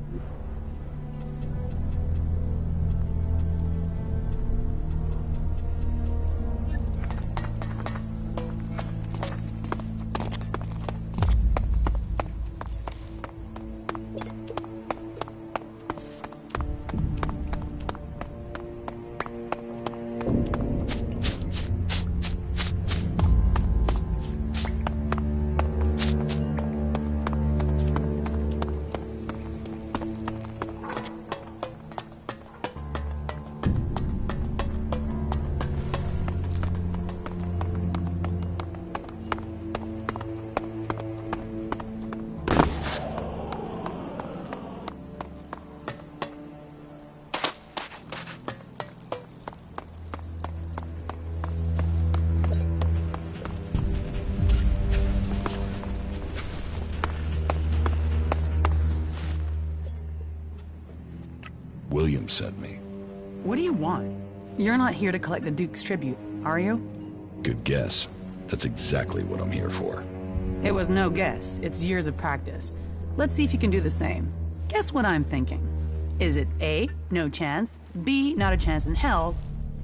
William sent me. What do you want? You're not here to collect the Duke's tribute, are you? Good guess. That's exactly what I'm here for. It was no guess. It's years of practice. Let's see if you can do the same. Guess what I'm thinking. Is it A, no chance, B, not a chance in hell,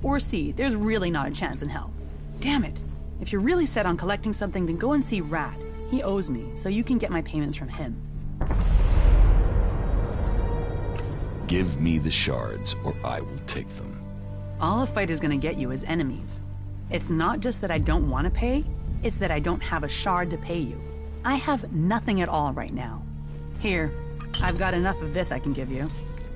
Or C, there's really not a chance in hell. Damn it. If you're really set on collecting something, then go and see Rat. He owes me, so you can get my payments from him. Give me the shards, or I will take them. All a fight is gonna get you is enemies. It's not just that I don't want to pay, it's that I don't have a shard to pay you. I have nothing at all right now. Here, I've got enough of this I can give you.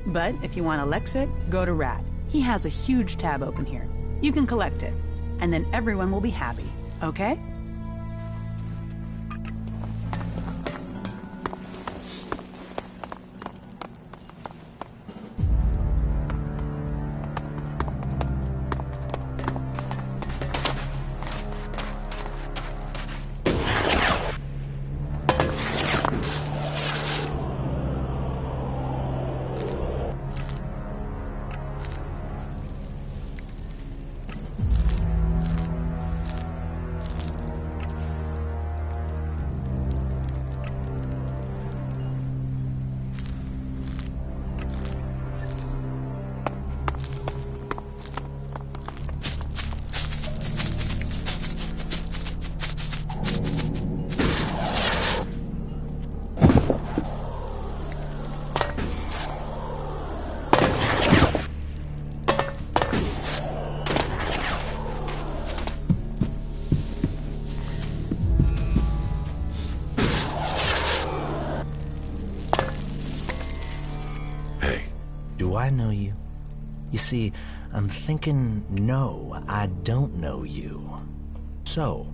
But if you want Elex it, go to Rat. He has a huge tab open here. You can collect it, and then everyone will be happy, okay? Do I know you? You see, I'm thinking, no, I don't know you. So,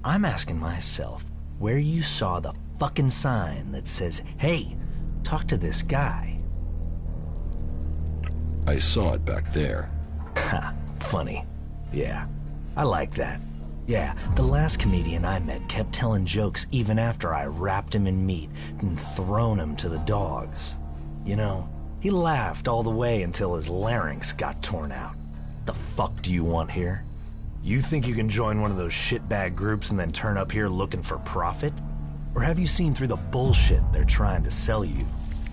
I'm asking myself where you saw the fucking sign that says, hey, talk to this guy. I saw it back there. Ha, funny. Yeah, I like that. Yeah, the last comedian I met kept telling jokes even after I wrapped him in meat and thrown him to the dogs. You know, he laughed all the way until his larynx got torn out. The fuck do you want here? You think you can join one of those shitbag groups and then turn up here looking for profit? Or have you seen through the bullshit they're trying to sell you?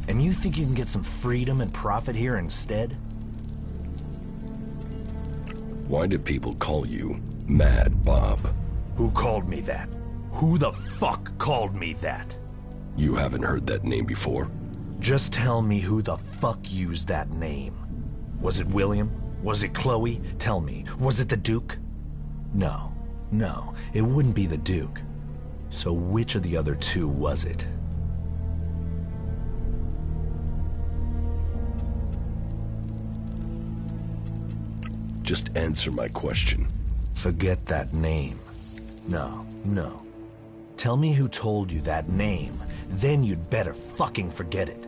And you think you can get some freedom and profit here instead? Why do people call you Mad Bob? Who called me that? Who the fuck called me that? You haven't heard that name before? Just tell me who the fuck used that name. Was it William? Was it Chloe? Tell me, was it the Duke? No, it wouldn't be the Duke. So which of the other two was it? Just answer my question. Forget that name. No. Tell me who told you that name, then you'd better fucking forget it.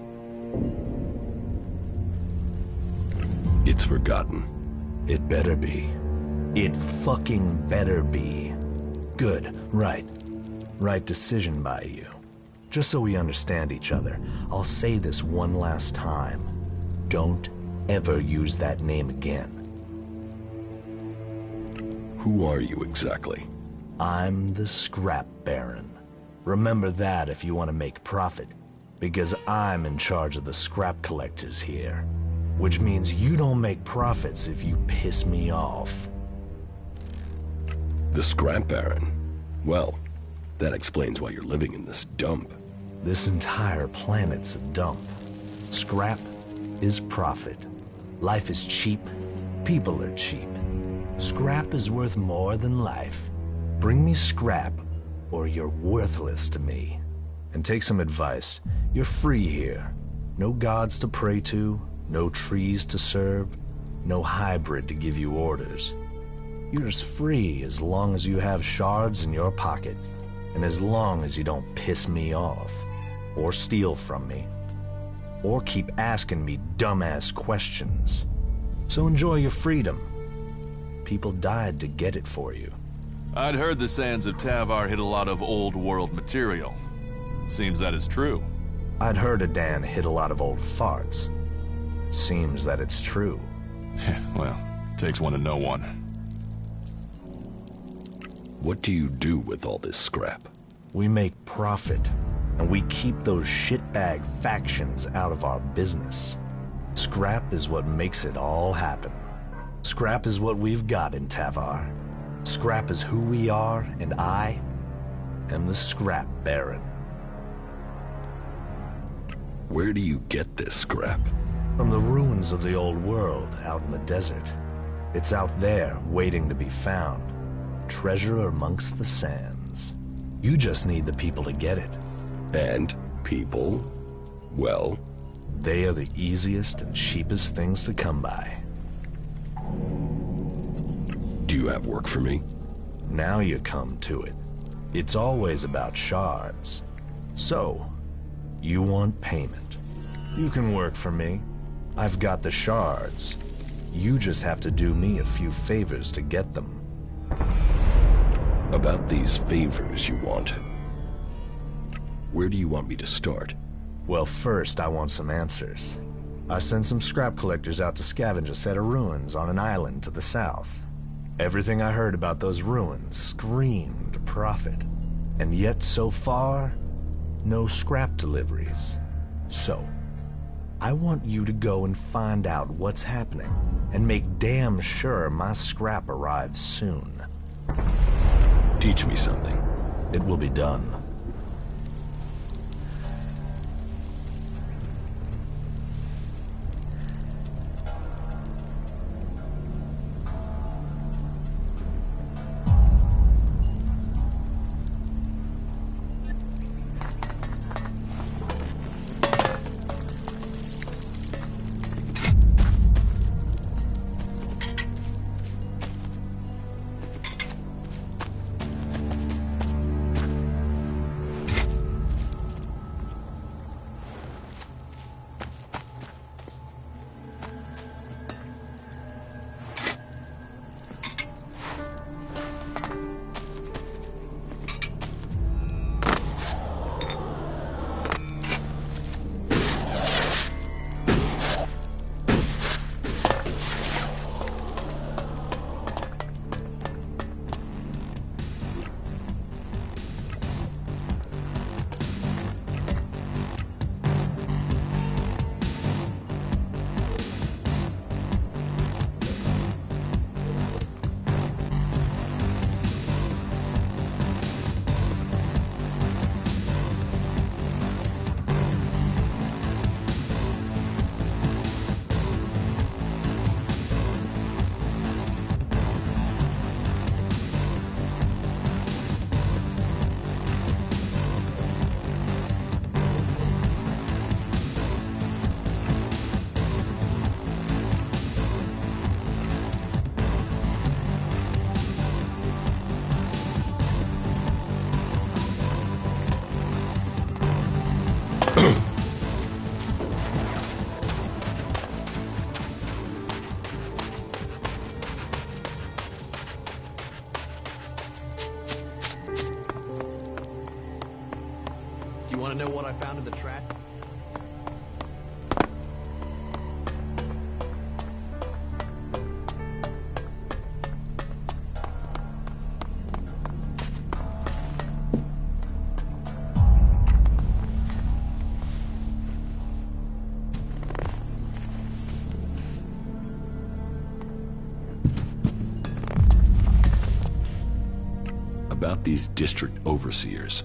It's forgotten. It better be. It fucking better be. Good, right. Right decision by you. Just so we understand each other, I'll say this one last time. Don't ever use that name again. Who are you exactly? I'm the Scrap Baron. Remember that if you want to make profit, because I'm in charge of the scrap collectors here. Which means you don't make profits if you piss me off. The Scrap Baron? Well, that explains why you're living in this dump. This entire planet's a dump. Scrap is profit. Life is cheap. People are cheap. Scrap is worth more than life. Bring me scrap, or you're worthless to me. And take some advice. You're free here. No gods to pray to, no trees to serve, no hybrid to give you orders. You're as free as long as you have shards in your pocket, and as long as you don't piss me off, or steal from me, or keep asking me dumbass questions. So enjoy your freedom. People died to get it for you. I'd heard the sands of Tavar hit a lot of old world material. Seems that is true. I'd heard Adan hit a lot of old farts. Seems that it's true. Well, takes one to know one. What do you do with all this scrap? We make profit, and we keep those shitbag factions out of our business. Scrap is what makes it all happen. Scrap is what we've got in Tavar. Scrap is who we are, and I am the Scrap Baron. Where do you get this scrap? From the ruins of the old world out in the desert. It's out there, waiting to be found. Treasure amongst the sands. You just need the people to get it. And people, well... They are the easiest and cheapest things to come by. Do you have work for me? Now you come to it. It's always about shards. So, you want payment. You can work for me. I've got the shards. You just have to do me a few favors to get them. About these favors you want. Where do you want me to start? Well, first I want some answers. I sent some scrap collectors out to scavenge a set of ruins on an island to the south. Everything I heard about those ruins screamed profit. And yet, so far, no scrap deliveries. So, I want you to go and find out what's happening, and make damn sure my scrap arrives soon. Teach me something. It will be done. Do you want to know what I found in the trash? About these district overseers.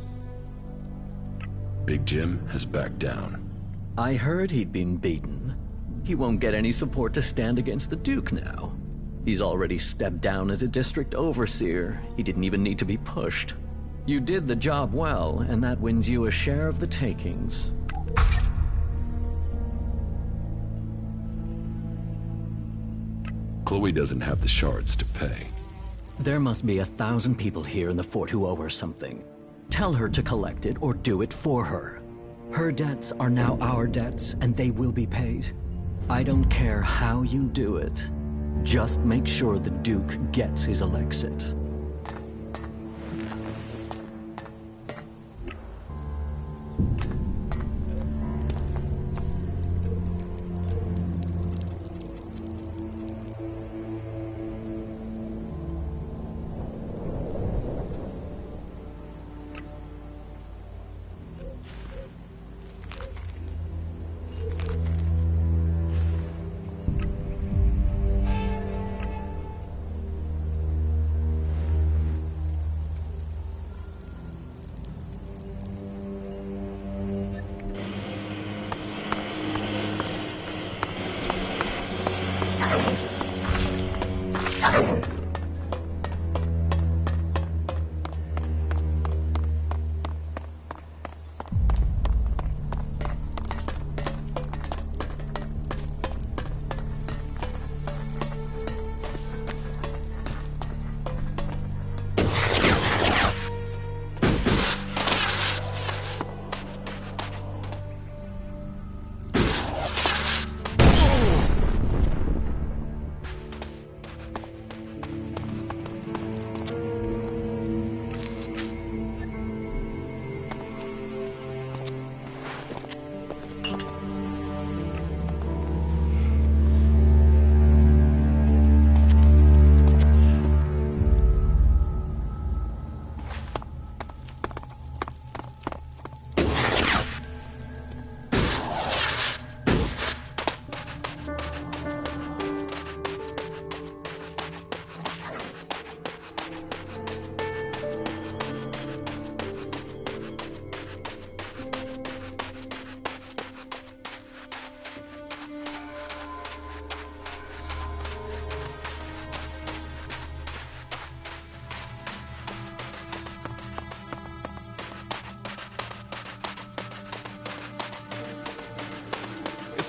Big Jim has backed down. I heard he'd been beaten. He won't get any support to stand against the Duke now. He's already stepped down as a district overseer. He didn't even need to be pushed. You did the job well, and that wins you a share of the takings. Chloe doesn't have the shards to pay. There must be 1,000 people here in the fort who owe her something. Tell her to collect it or do it for her. Her debts are now our debts, and they will be paid. I don't care how you do it. Just make sure the Duke gets his Elexit.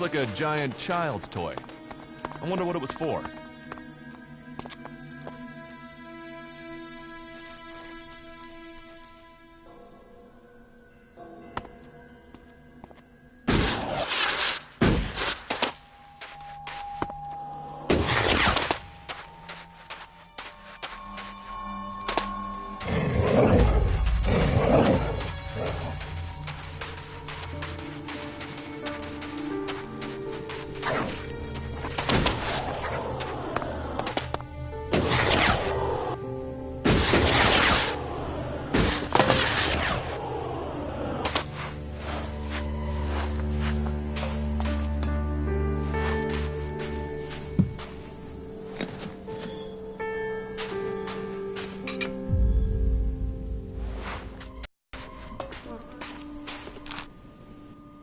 like a giant child's toy. I wonder what it was for.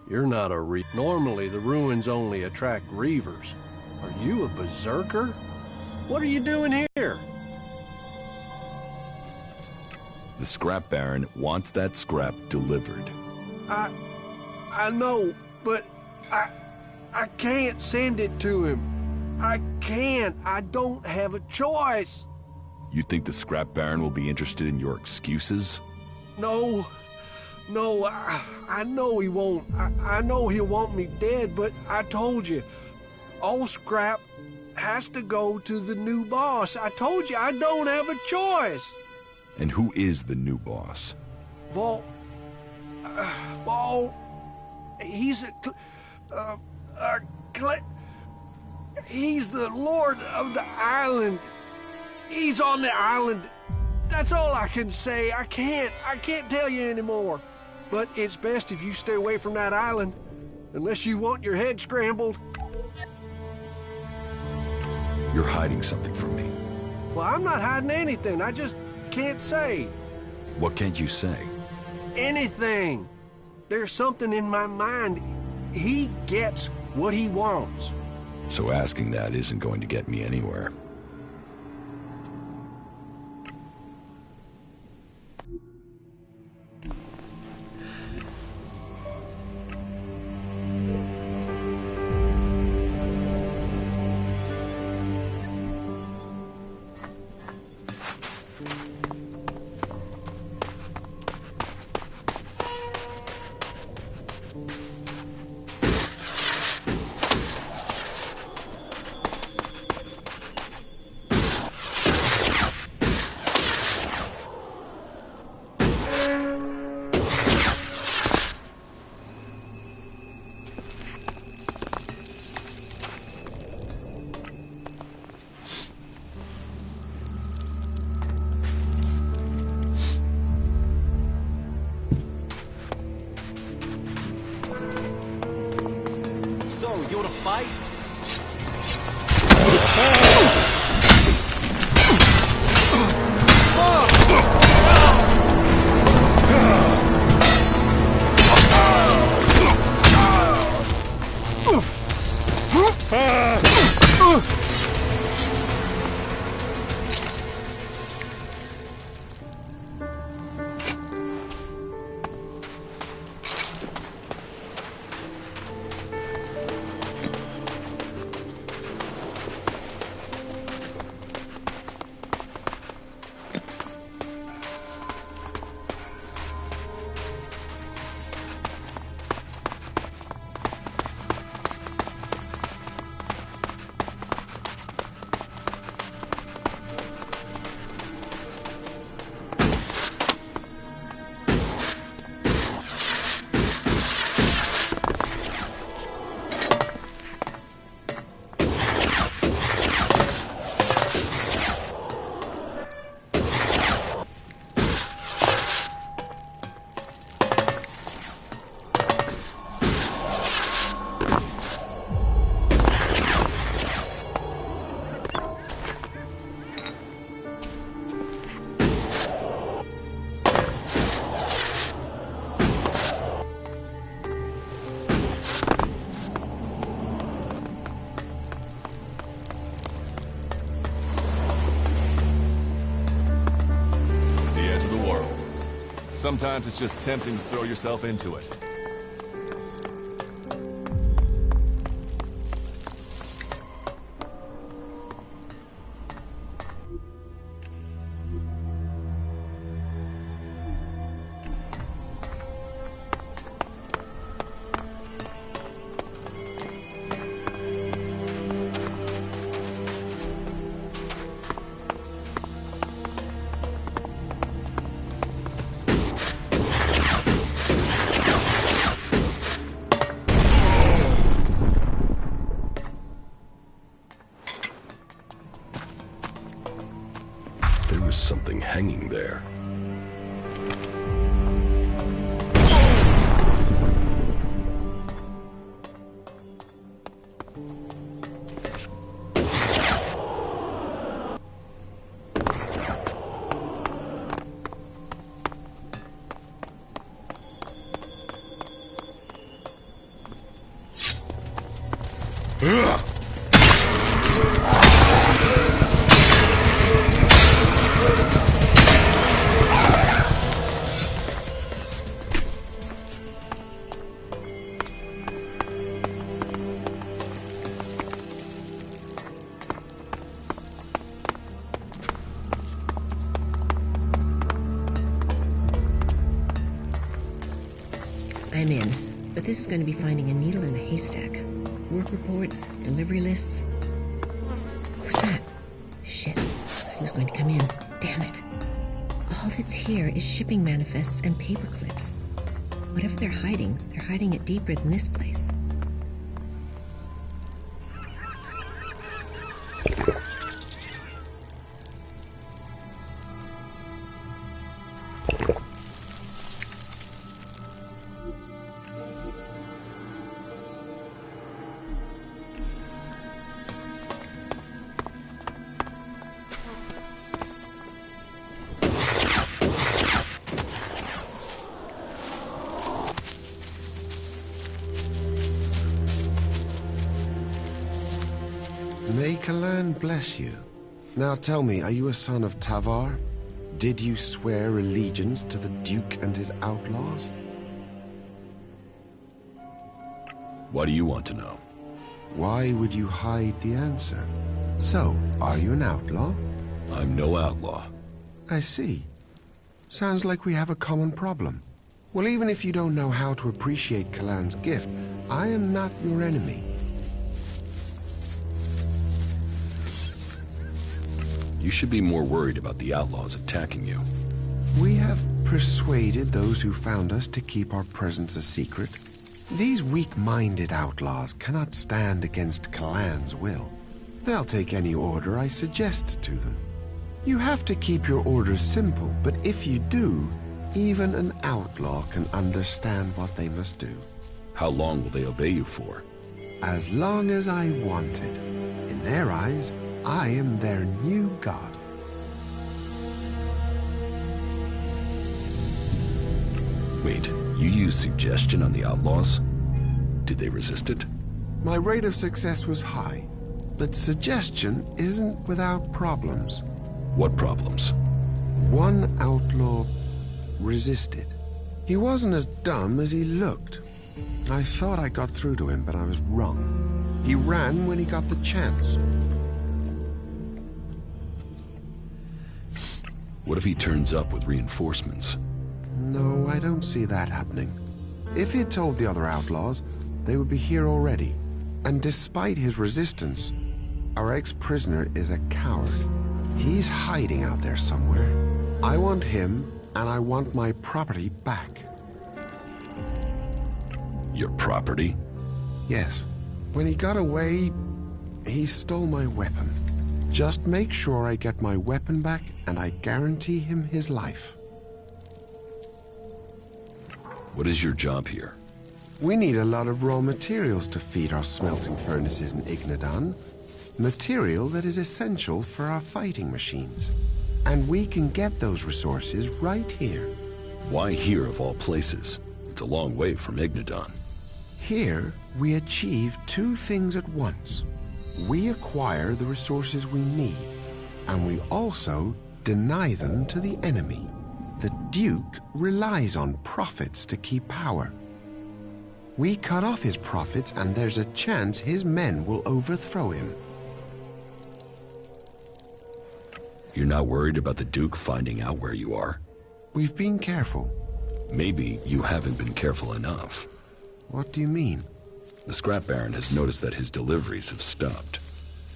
You're not a Normally, the ruins only attract reavers. Are you a berserker? What are you doing here? The scrap baron wants that scrap delivered. I know, but I can't send it to him. I can't. I don't have a choice. You think the scrap baron will be interested in your excuses? No, I know he won't. I know he'll want me dead, but I told you, all scrap has to go to the new boss. I told you, I don't have a choice. And who is the new boss? Vol, he's he's the lord of the island. He's on the island. That's all I can say. I can't tell you anymore. But it's best if you stay away from that island, unless you want your head scrambled. You're hiding something from me. Well, I'm not hiding anything. I just can't say. What can't you say? Anything. There's something in my mind. He gets what he wants. So asking that isn't going to get me anywhere. So, you wanna fight? Sometimes it's just tempting to throw yourself into it. There was something hanging there. I'm in, but this is going to be finding a needle in a haystack. Work reports, delivery lists. Who's that? Shit, I thought he was going to come in. Damn it. All that's here is shipping manifests and paper clips. Whatever they're hiding it deeper than this place. May Kalan bless you. Now tell me, are you a son of Tavar? Did you swear allegiance to the Duke and his outlaws? What do you want to know? Why would you hide the answer? So, are you an outlaw? I'm no outlaw. I see. Sounds like we have a common problem. Well, even if you don't know how to appreciate Kalan's gift, I am not your enemy. You should be more worried about the outlaws attacking you. We have persuaded those who found us to keep our presence a secret. These weak-minded outlaws cannot stand against Kalan's will. They'll take any order I suggest to them. You have to keep your orders simple, but if you do, even an outlaw can understand what they must do. How long will they obey you for? As long as I wanted. In their eyes, I am their new god. Wait, you used suggestion on the outlaws? Did they resist it? My rate of success was high, but suggestion isn't without problems. What problems? One outlaw resisted. He wasn't as dumb as he looked. I thought I got through to him, but I was wrong. He ran when he got the chance. What if he turns up with reinforcements? No, I don't see that happening. If he'd told the other outlaws, they would be here already. And despite his resistance, our ex-prisoner is a coward. He's hiding out there somewhere. I want him, and I want my property back. Your property? Yes. When he got away, he stole my weapon. Just make sure I get my weapon back, and I guarantee him his life. What is your job here? We need a lot of raw materials to feed our smelting furnaces in Ignadan. Material that is essential for our fighting machines. And we can get those resources right here. Why here of all places? It's a long way from Ignadan. Here, we achieve two things at once. We acquire the resources we need, and we also deny them to the enemy. The Duke relies on profits to keep power. We cut off his profits, and there's a chance his men will overthrow him. You're not worried about the Duke finding out where you are? We've been careful. Maybe you haven't been careful enough. What do you mean? The Scrap Baron has noticed that his deliveries have stopped.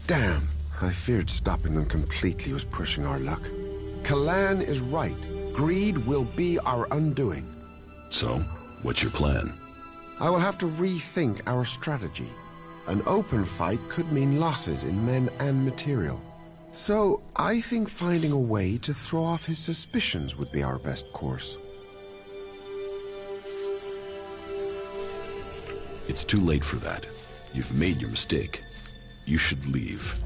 Damn, I feared stopping them completely was pushing our luck. Kalan is right. Greed will be our undoing. So, what's your plan? I will have to rethink our strategy. An open fight could mean losses in men and material. So, I think finding a way to throw off his suspicions would be our best course. It's too late for that. You've made your mistake. You should leave.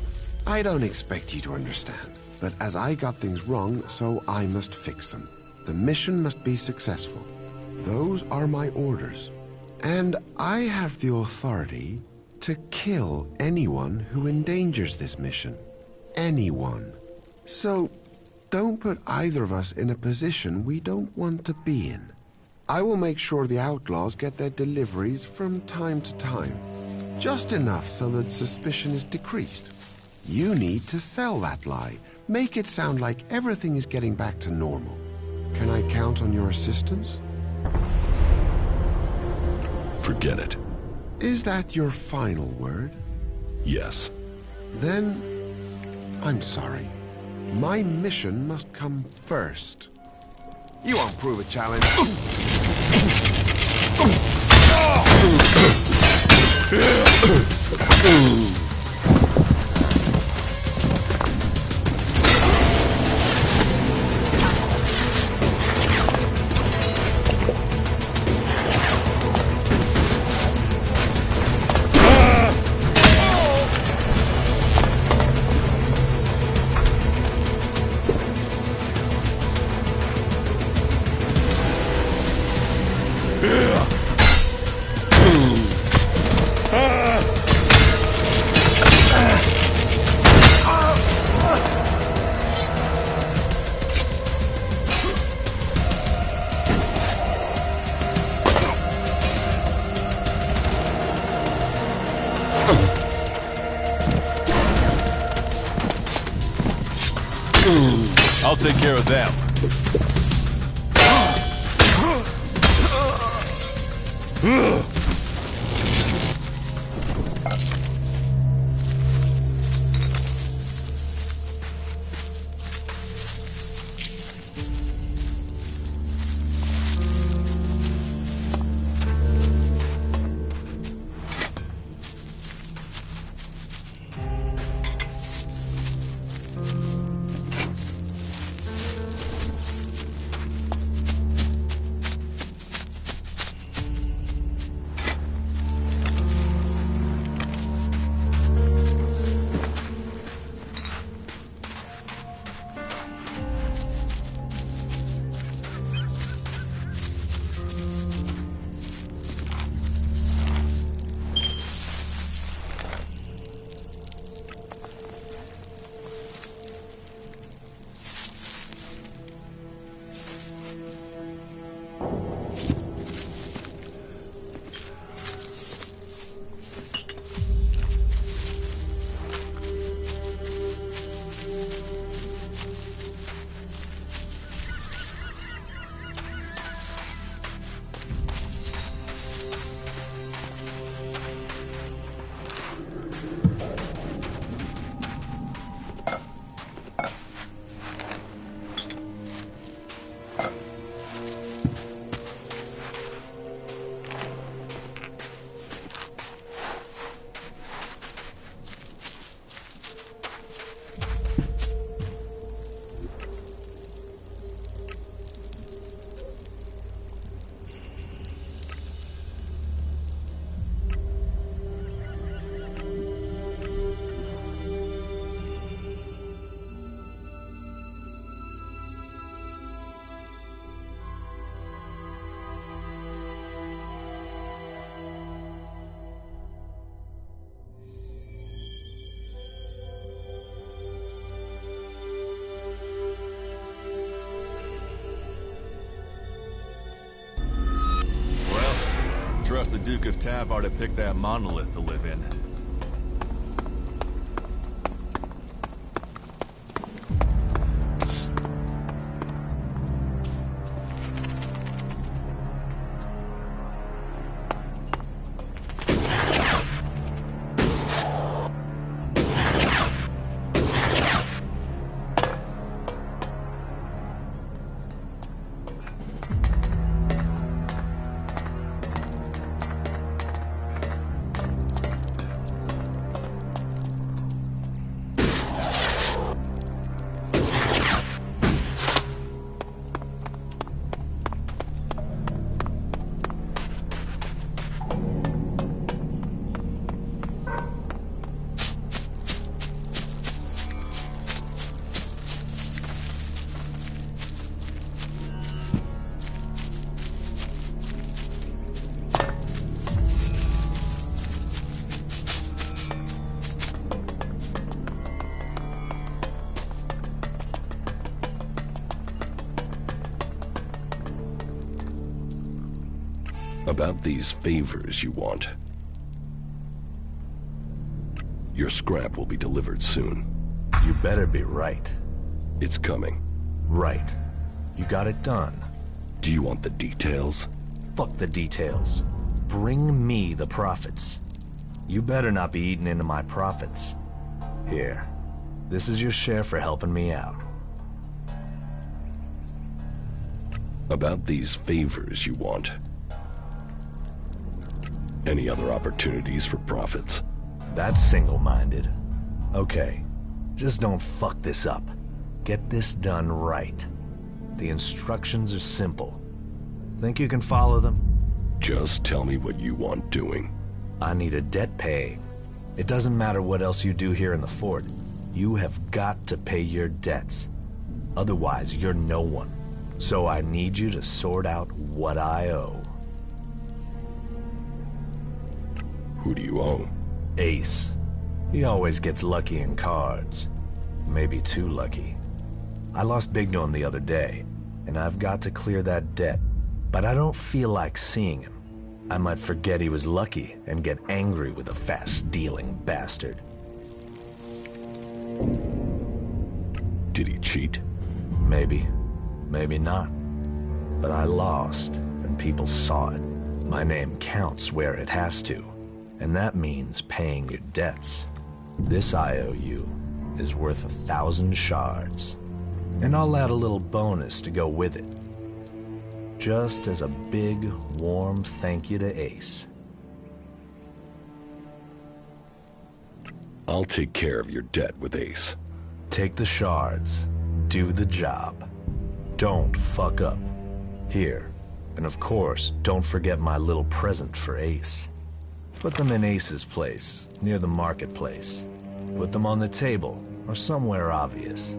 I don't expect you to understand, but as I got things wrong, so I must fix them. The mission must be successful. Those are my orders. And I have the authority to kill anyone who endangers this mission. Anyone. So, don't put either of us in a position we don't want to be in. I will make sure the outlaws get their deliveries from time to time. Just enough so that suspicion is decreased. You need to sell that lie. Make it sound like everything is getting back to normal. Can I count on your assistance? Forget it. Is that your final word? Yes. Then, I'm sorry. My mission must come first. You won't prove a challenge. I'll take care of them. Trust the Duke of Tavar to pick that monolith to live in. About these favors you want. Your scrap will be delivered soon. You better be right. It's coming. Right. You got it done. Do you want the details? Fuck the details. Bring me the profits. You better not be eating into my profits. Here. This is your share for helping me out. About these favors you want. Any other opportunities for profits? That's single-minded. Okay. Just don't fuck this up. Get this done right. The instructions are simple. Think you can follow them? Just tell me what you want doing. I need a debt paying. It doesn't matter what else you do here in the fort. You have got to pay your debts. Otherwise, you're no one. So I need you to sort out what I owe. Who do you owe? Ace. He always gets lucky in cards. Maybe too lucky. I lost big to him the other day, and I've got to clear that debt. But I don't feel like seeing him. I might forget he was lucky and get angry with a fast-dealing bastard. Did he cheat? Maybe. Maybe not. But I lost, and people saw it. My name counts where it has to. And that means paying your debts. This IOU is worth 1,000 shards. And I'll add a little bonus to go with it. Just as a big, warm thank you to Ace. I'll take care of your debt with Ace. Take the shards. Do the job. Don't fuck up. Here. And of course, don't forget my little present for Ace. Put them in Ace's place, near the marketplace. Put them on the table, or somewhere obvious.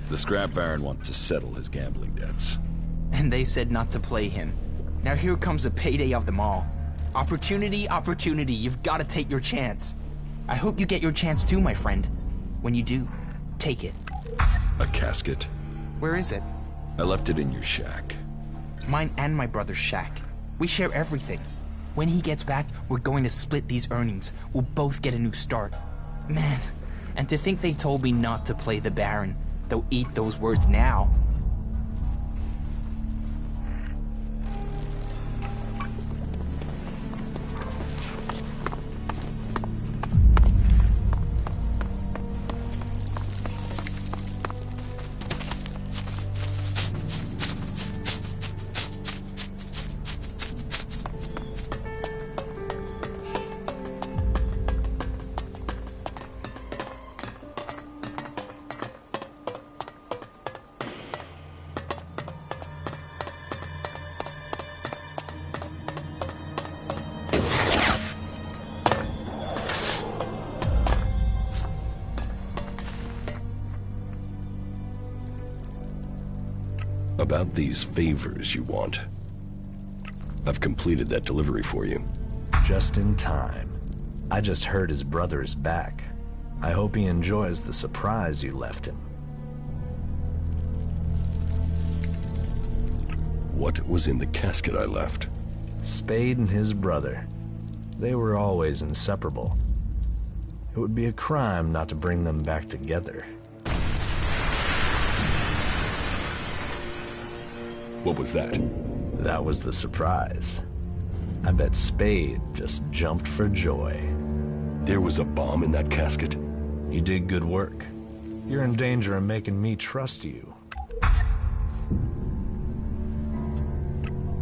The scrap baron wants to settle his gambling debts. And they said not to play him. Now here comes the payday of them all. Opportunity, opportunity, you've got to take your chance. I hope you get your chance too, my friend. When you do, take it. A casket? Where is it? I left it in your shack. Mine and my brother's shack. We share everything. When he gets back, we're going to split these earnings. We'll both get a new start. Man, and to think they told me not to play the Baron. They'll eat those words now. About these favors you want. I've completed that delivery for you. Just in time. I just heard his brother is back. I hope he enjoys the surprise you left him. What was in the casket I left? Spade and his brother. They were always inseparable. It would be a crime not to bring them back together. What was that? That was the surprise. I bet Spade just jumped for joy. There was a bomb in that casket? You did good work. You're in danger of making me trust you.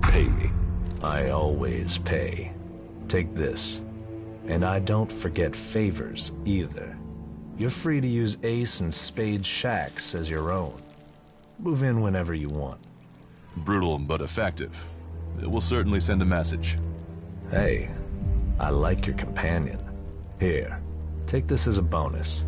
Pay me. I always pay. Take this. And I don't forget favors, either. You're free to use Ace and Spade's shacks as your own. Move in whenever you want. Brutal but effective. It will certainly send a message. Hey, I like your companion. Here, take this as a bonus.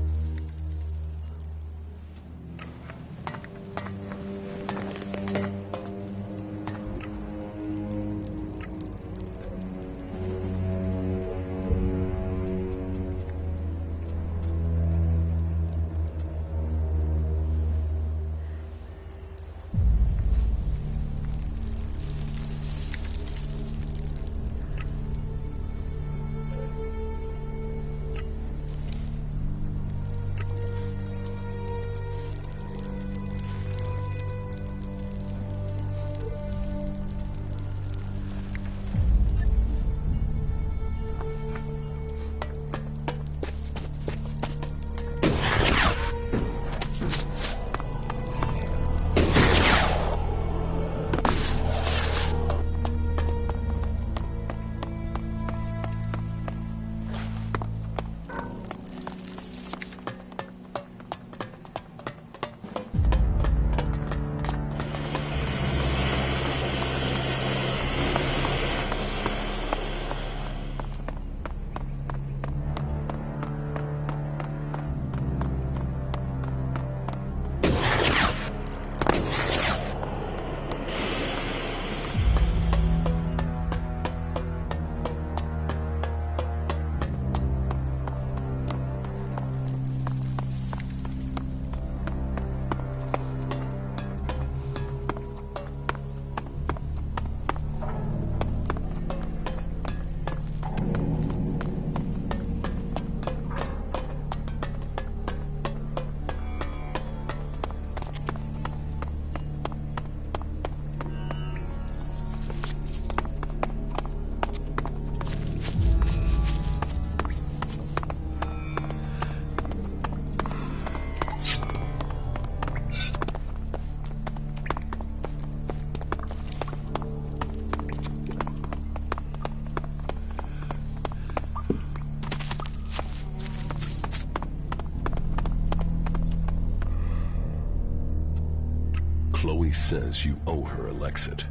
Chloe says you owe her Elexit.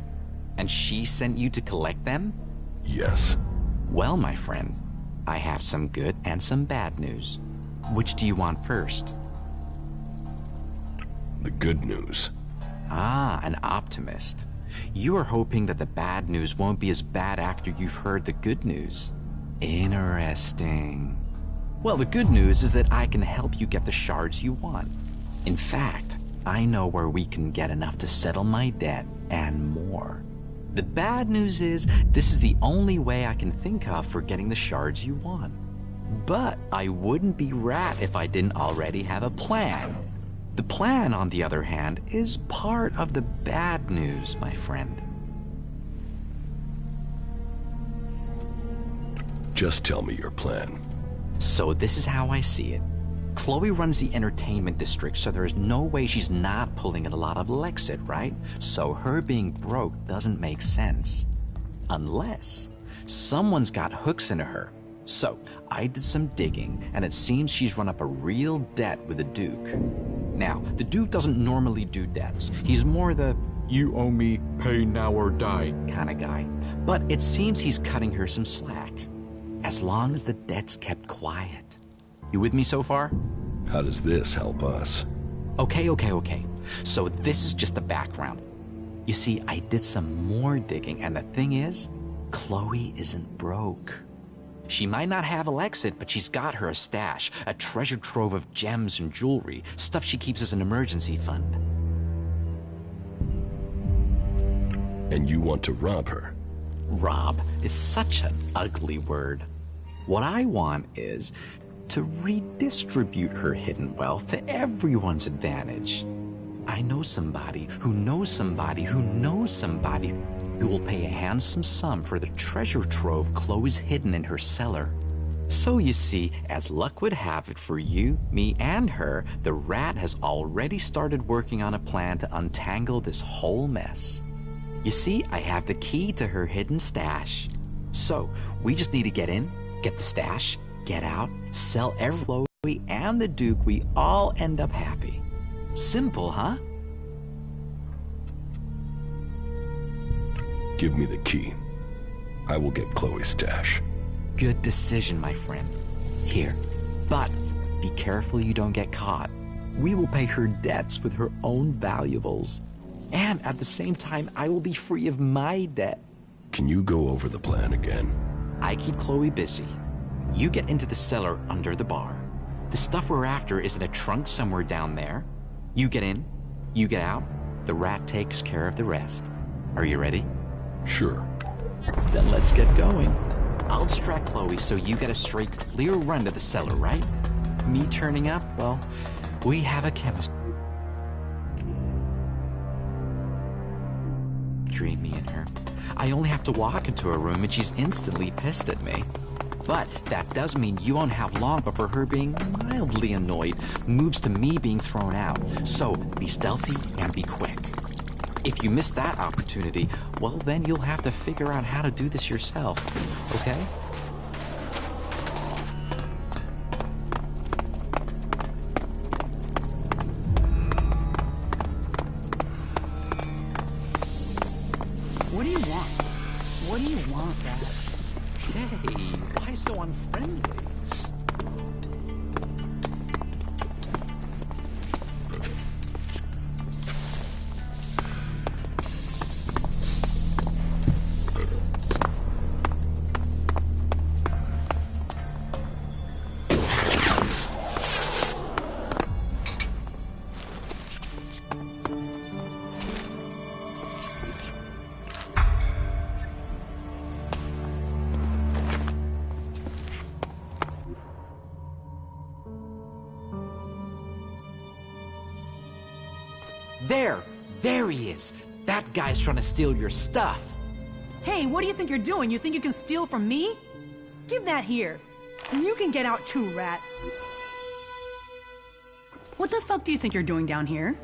And she sent you to collect them? Yes. Well, my friend, I have some good and some bad news. Which do you want first? The good news. Ah, an optimist. You are hoping that the bad news won't be as bad after you've heard the good news. Interesting. Well, the good news is that I can help you get the shards you want. In fact, I know where we can get enough to settle my debt and more. The bad news is this is the only way I can think of for getting the shards you want. But I wouldn't be rat if I didn't already have a plan. The plan, on the other hand, is part of the bad news, my friend. Just tell me your plan. So this is how I see it. Chloe runs the entertainment district, so there's no way she's not pulling in a lot of Lexit, right? So her being broke doesn't make sense. Unless someone's got hooks into her. So I did some digging, and it seems she's run up a real debt with the Duke. Now, the Duke doesn't normally do debts. He's more the, you owe me, pay now or die kind of guy. But it seems he's cutting her some slack. As long as the debt's kept quiet. You with me so far? How does this help us? Okay. So this is just the background. You see, I did some more digging, and the thing is, Chloe isn't broke. She might not have Elex, but she's got her a stash, a treasure trove of gems and jewelry, stuff she keeps as an emergency fund. And you want to rob her? Rob is such an ugly word. What I want is to redistribute her hidden wealth to everyone's advantage. I know somebody who knows somebody who knows somebody who will pay a handsome sum for the treasure trove Chloe's hidden in her cellar. So you see, as luck would have it for you, me, and her, the rat has already started working on a plan to untangle this whole mess. You see, I have the key to her hidden stash. So, we just need to get in, get the stash, get out, sell every Chloe and the Duke, we all end up happy. Simple, huh? Give me the key. I will get Chloe's stash. Good decision, my friend. Here. But be careful you don't get caught. We will pay her debts with her own valuables. And at the same time, I will be free of my debt. Can you go over the plan again? I keep Chloe busy. You get into the cellar under the bar. The stuff we're after is in a trunk somewhere down there. You get in, you get out, the rat takes care of the rest. Are you ready? Sure. Then let's get going. I'll distract Chloe so you get a straight, clear run to the cellar, right? Me turning up, well, we have a chemistry, me and her. I only have to walk into a room and she's instantly pissed at me. But that does mean you won't have long before her being mildly annoyed moves to me being thrown out. So be stealthy and be quick. If you miss that opportunity, well, then you'll have to figure out how to do this yourself, okay? What do you want? What do you want, Dad? Hey, why so unfriendly? There he is. That guy's trying to steal your stuff. Hey, what do you think you're doing? You think you can steal from me? Give that here. And you can get out too, rat. What the fuck do you think you're doing down here?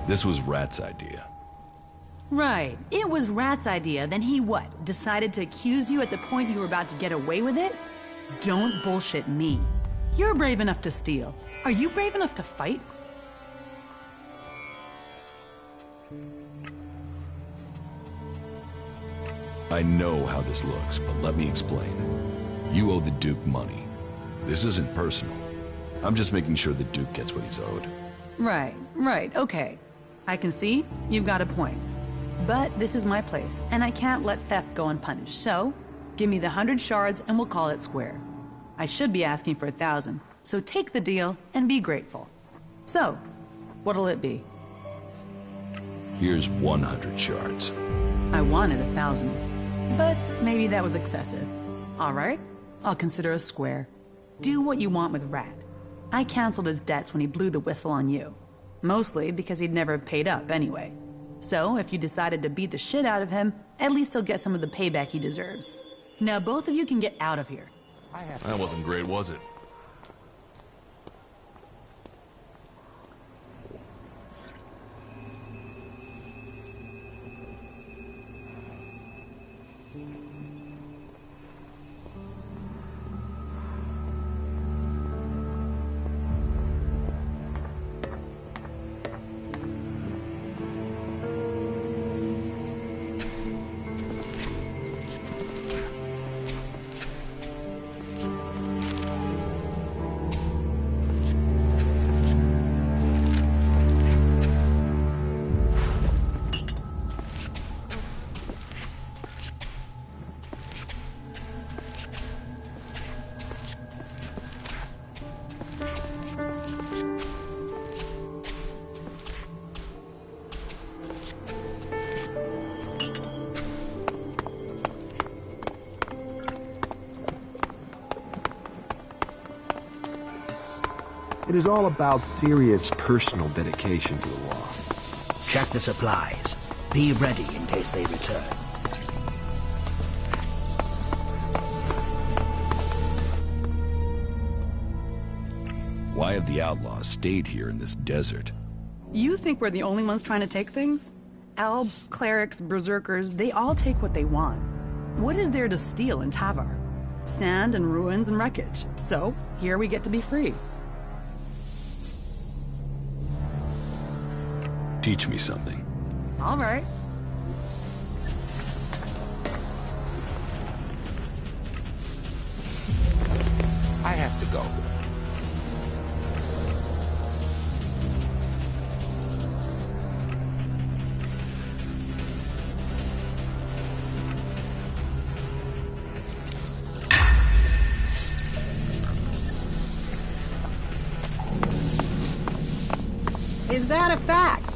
This was Rat's idea. Right. It was Rat's idea. Then he what? Decided to accuse you at the point you were about to get away with it? Don't bullshit me. You're brave enough to steal. Are you brave enough to fight? I know how this looks, but let me explain. You owe the Duke money. This isn't personal. I'm just making sure the Duke gets what he's owed. Right, okay. I can see you've got a point. But this is my place, and I can't let theft go unpunished. So, give me the 100 shards and we'll call it square. I should be asking for 1,000, so take the deal and be grateful. So, what'll it be? Here's 100 shards. I wanted 1,000, but maybe that was excessive. All right, I'll consider a square. Do what you want with Rat. I canceled his debts when he blew the whistle on you. Mostly because he'd never paid up anyway. So if you decided to beat the shit out of him, at least he'll get some of the payback he deserves. Now both of you can get out of here. That wasn't great, was it? It is all about serious personal dedication to the law. Check the supplies. Be ready in case they return. Why have the outlaws stayed here in this desert? You think we're the only ones trying to take things? Elves, clerics, berserkers, they all take what they want. What is there to steal in Tavar? Sand and ruins and wreckage. So, here we get to be free. Teach me something. All right. I have to go. Is that a fact?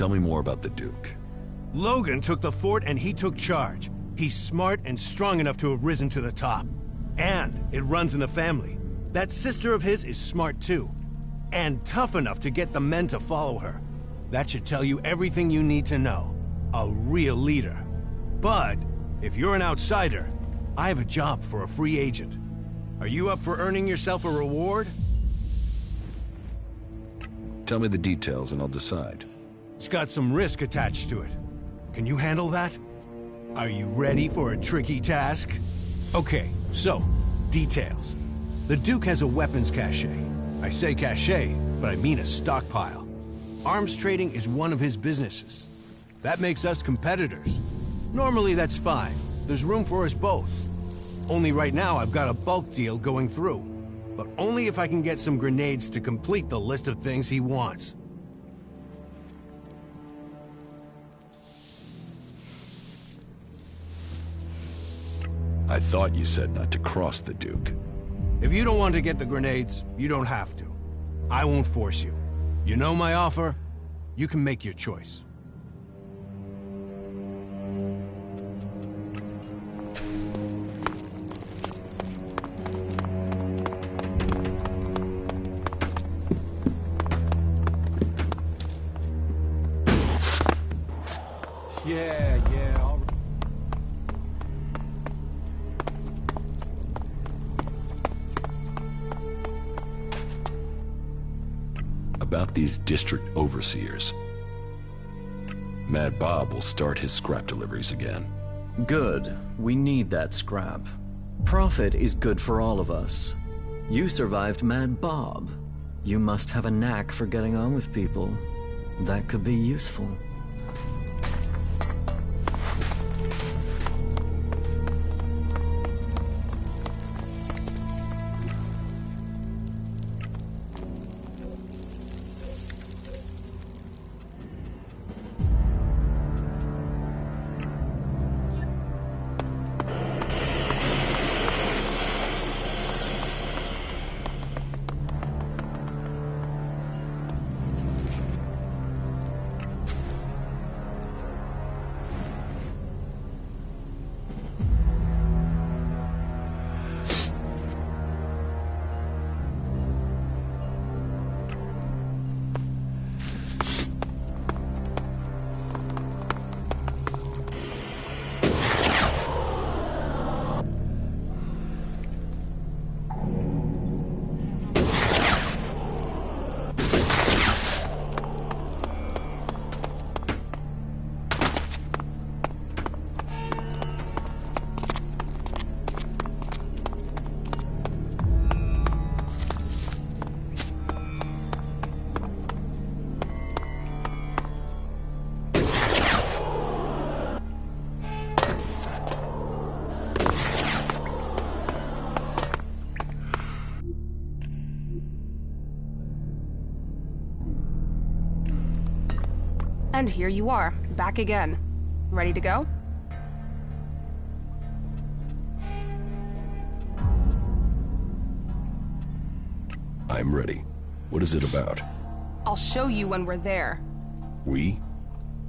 Tell me more about the Duke. Logan took the fort and he took charge. He's smart and strong enough to have risen to the top. And it runs in the family. That sister of his is smart too. And tough enough to get the men to follow her. That should tell you everything you need to know. A real leader. But if you're an outsider, I have a job for a free agent. Are you up for earning yourself a reward? Tell me the details and I'll decide. It's got some risk attached to it. Can you handle that? Are you ready for a tricky task? Okay, so, details. The Duke has a weapons cache. I say cache, but I mean a stockpile. Arms trading is one of his businesses. That makes us competitors. Normally that's fine. There's room for us both. Only right now I've got a bulk deal going through. But only if I can get some grenades to complete the list of things he wants. I thought you said not to cross the Duke. If you don't want to get the grenades, you don't have to. I won't force you. You know my offer? You can make your choice. Yeah, all right. About these district overseers. Mad Bob will start his scrap deliveries again. Good. We need that scrap. Profit is good for all of us. You survived Mad Bob. You must have a knack for getting on with people. That could be useful. And here you are, back again. Ready to go? I'm ready. What is it about? I'll show you when we're there. We?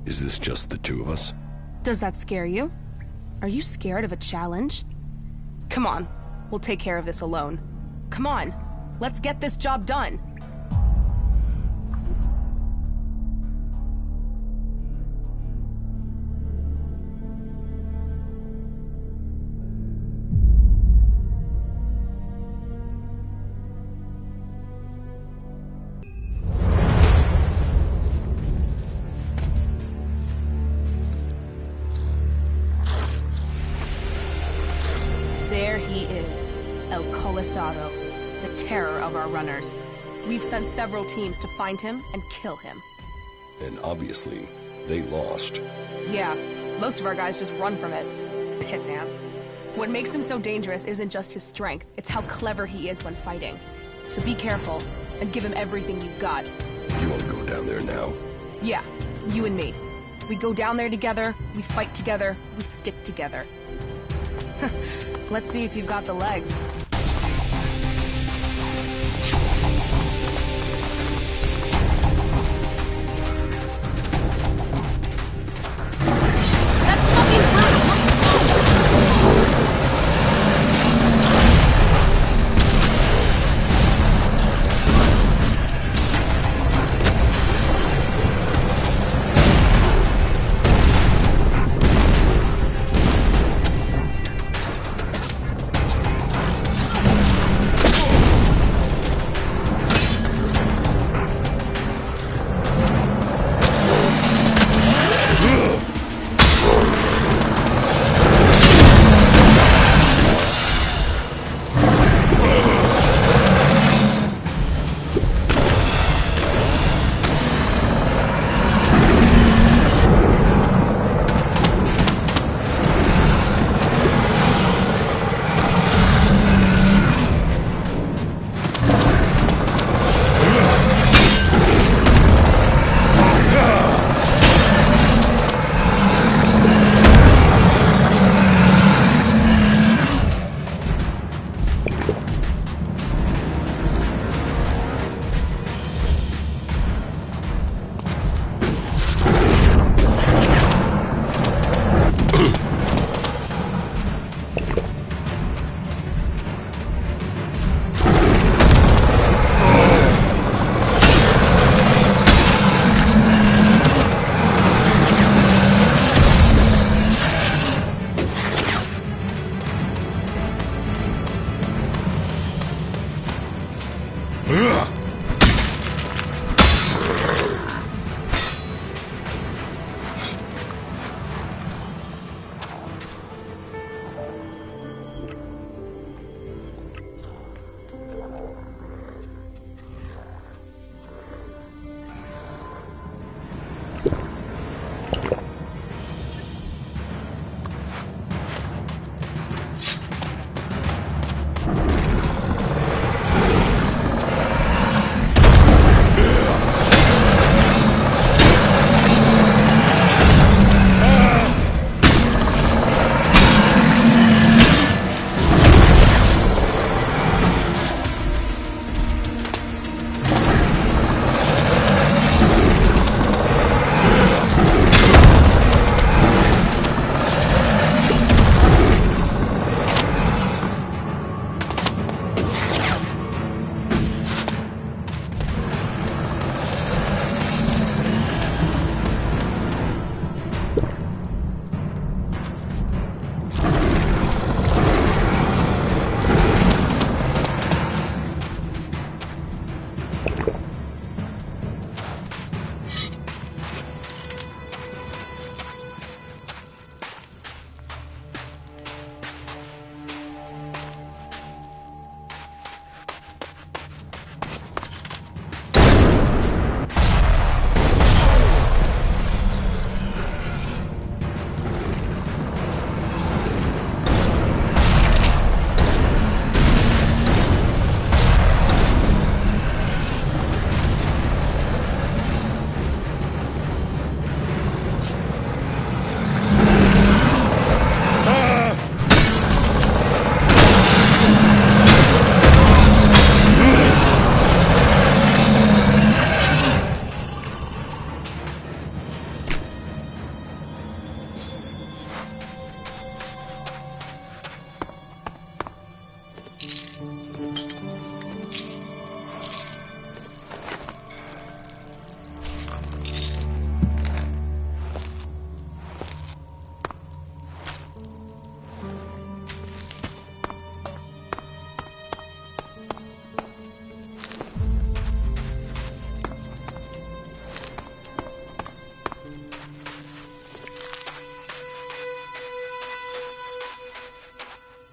Is this just the two of us? Does that scare you? Are you scared of a challenge? Come on, we'll take care of this alone. Come on, let's get this job done. The terror of our runners. We've sent several teams to find him and kill him. And obviously, they lost. Yeah, most of our guys just run from it. Piss ants. What makes him so dangerous isn't just his strength, it's how clever he is when fighting. So be careful, and give him everything you've got. You want to go down there now? Yeah, you and me. We go down there together, we fight together, we stick together. Let's see if you've got the legs.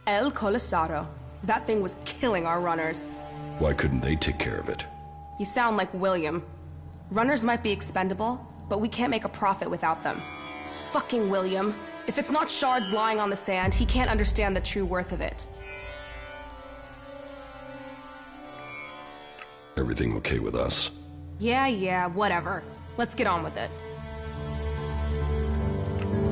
El Colisaro. That thing was killing our runners. Why couldn't they take care of it? You sound like William. Runners might be expendable, but we can't make a profit without them. Fucking William. If it's not shards lying on the sand, he can't understand the true worth of it. Everything okay with us? Yeah, whatever. Let's get on with it.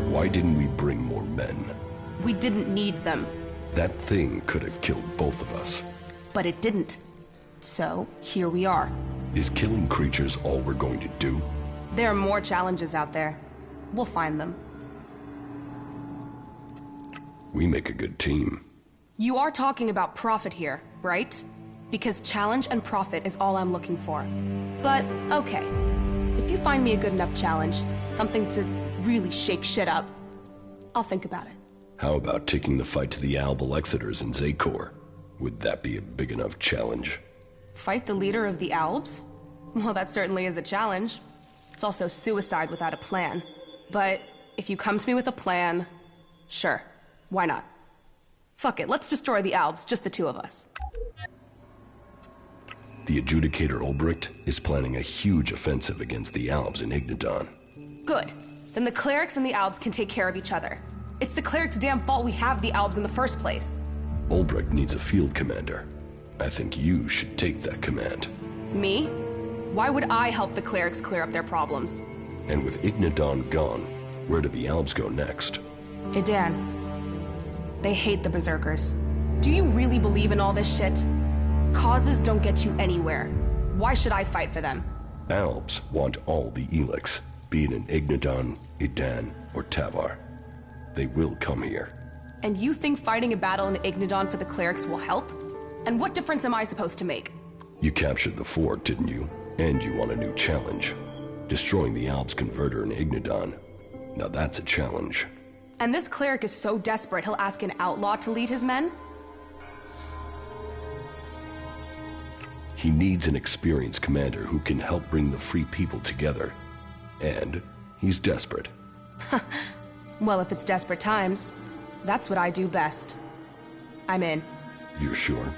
Why didn't we bring more men? We didn't need them. That thing could have killed both of us. But it didn't. So, here we are. Is killing creatures all we're going to do? There are more challenges out there. We'll find them. We make a good team. You are talking about profit here, right? Because challenge and profit is all I'm looking for. But, okay. If you find me a good enough challenge, something to really shake shit up, I'll think about it. How about taking the fight to the Alb-Alexiters in Zakor? Would that be a big enough challenge? Fight the leader of the Albs? Well, that certainly is a challenge. It's also suicide without a plan. But if you come to me with a plan, sure, why not? Fuck it, let's destroy the Albs, just the two of us. The Adjudicator Ulbricht is planning a huge offensive against the Albs in Ignadon. Good. Then the clerics and the Albs can take care of each other. It's the clerics' damn fault we have the Albs in the first place. Ulbricht needs a field commander. I think you should take that command. Me? Why would I help the clerics clear up their problems? And with Ignadon gone, where do the Albs go next? Edan. They hate the Berserkers. Do you really believe in all this shit? Causes don't get you anywhere. Why should I fight for them? Albs want all the Elex, be it in Ignadon, Edan, or Tavar. They will come here. And you think fighting a battle in Ignadon for the clerics will help? And what difference am I supposed to make? You captured the fort, didn't you? And you want a new challenge. Destroying the Albs converter in Ignadon. Now that's a challenge. And this cleric is so desperate he'll ask an outlaw to lead his men? He needs an experienced commander who can help bring the free people together. And he's desperate. Well, if it's desperate times, that's what I do best. I'm in. You're sure?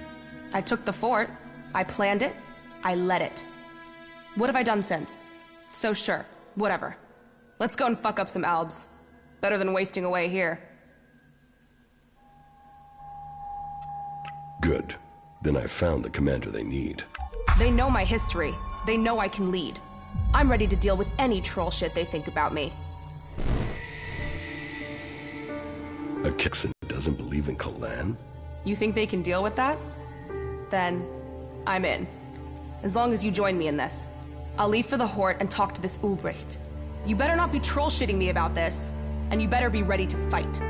I took the fort, I planned it, I led it. What have I done since? So sure, whatever. Let's go and fuck up some Albs. Better than wasting away here. Good. Then I found the commander they need. They know my history. They know I can lead. I'm ready to deal with any troll shit they think about me. A Kixen doesn't believe in Kalan? You think they can deal with that? Then, I'm in. As long as you join me in this. I'll leave for the Hort and talk to this Ulbricht. You better not be troll-shitting me about this, and you better be ready to fight.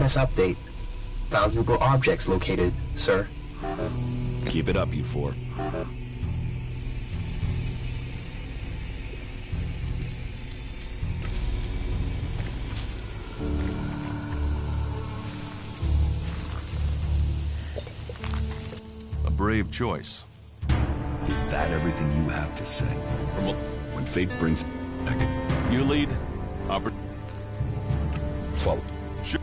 Status update. Valuable objects located, sir. Keep it up, you four. A brave choice. Is that everything you have to say? When fate brings back, you lead. Follow. Sure.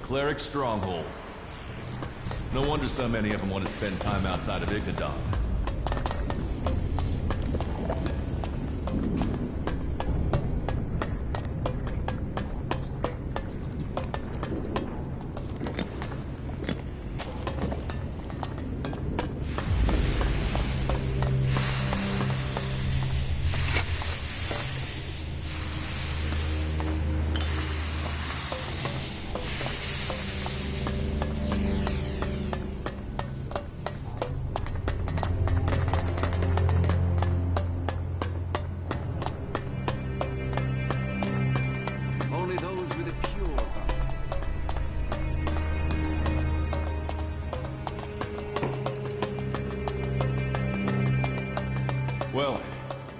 Cleric stronghold. No wonder so many of them want to spend time outside of Ignadon. Well,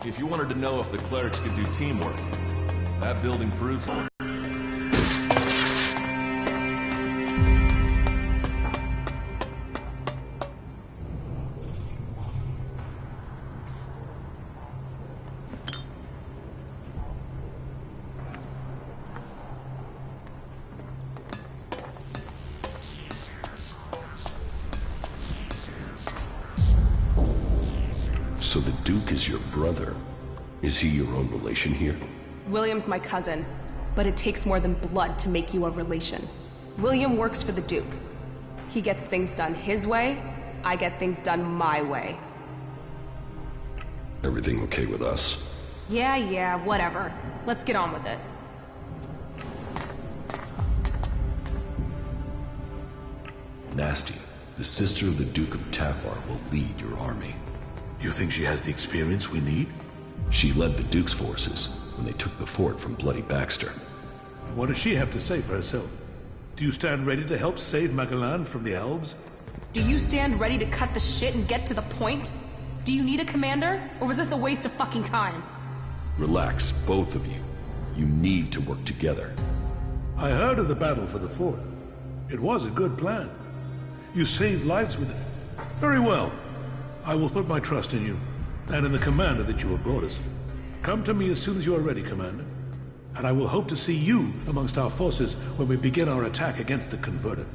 if you wanted to know if the clerics could do teamwork, that building proves it. So the Duke is your brother. Is he your own relation here? William's my cousin, but it takes more than blood to make you a relation. William works for the Duke. He gets things done his way, I get things done my way. Everything okay with us? Yeah, whatever. Let's get on with it. Nasty, the sister of the Duke of Tavar, will lead your army. You think she has the experience we need? She led the Duke's forces when they took the fort from Bloody Baxter. What does she have to say for herself? Do you stand ready to help save Magalan from the elves? Do you stand ready to cut the shit and get to the point? Do you need a commander, or was this a waste of fucking time? Relax, both of you. You need to work together. I heard of the battle for the fort. It was a good plan. You saved lives with it. Very well. I will put my trust in you, and in the commander that you have brought us. Come to me as soon as you are ready, Commander, and I will hope to see you amongst our forces when we begin our attack against the Converter.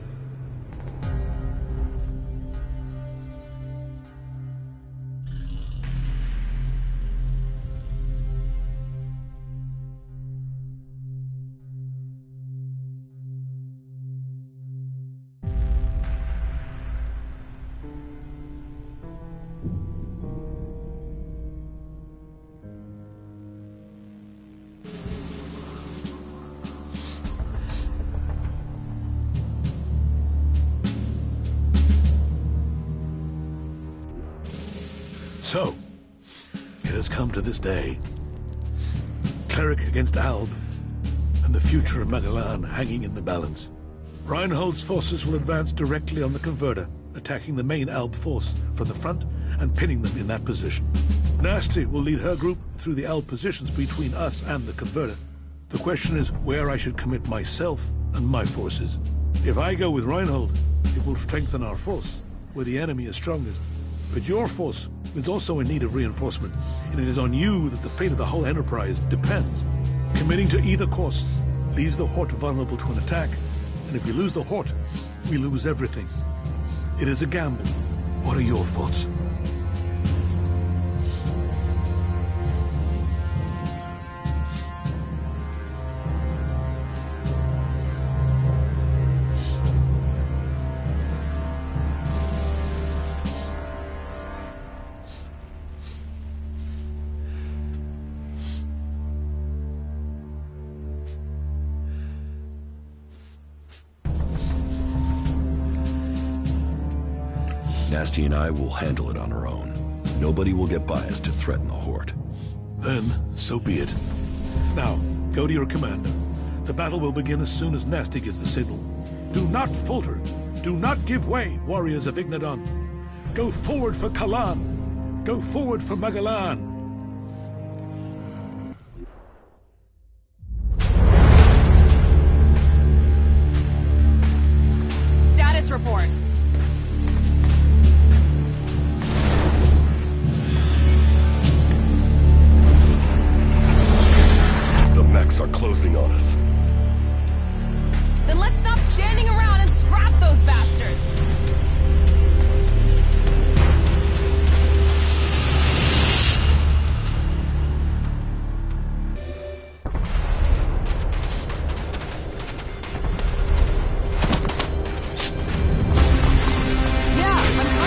So, it has come to this day. Cleric against Alb, and the future of Magalan hanging in the balance. Reinhold's forces will advance directly on the Converter, attacking the main Alb force from the front and pinning them in that position. Nasty will lead her group through the L positions between us and the converter. The question is where I should commit myself and my forces. If I go with Reinhold, it will strengthen our force, where the enemy is strongest. But your force is also in need of reinforcement, and it is on you that the fate of the whole enterprise depends. Committing to either course leaves the Hort vulnerable to an attack, and if we lose the Hort, we lose everything. It is a gamble. What are your thoughts? Nasty and I will handle it on our own. Nobody will get biased to threaten the Hort. Then, so be it. Now, go to your commander. The battle will begin as soon as Nasty gets the signal. Do not falter. Do not give way, warriors of Ignadon. Go forward for Kalan. Go forward for Magalan. Status report. Are closing on us. Then let's stop standing around and scrap those bastards! Yeah, I'm coming.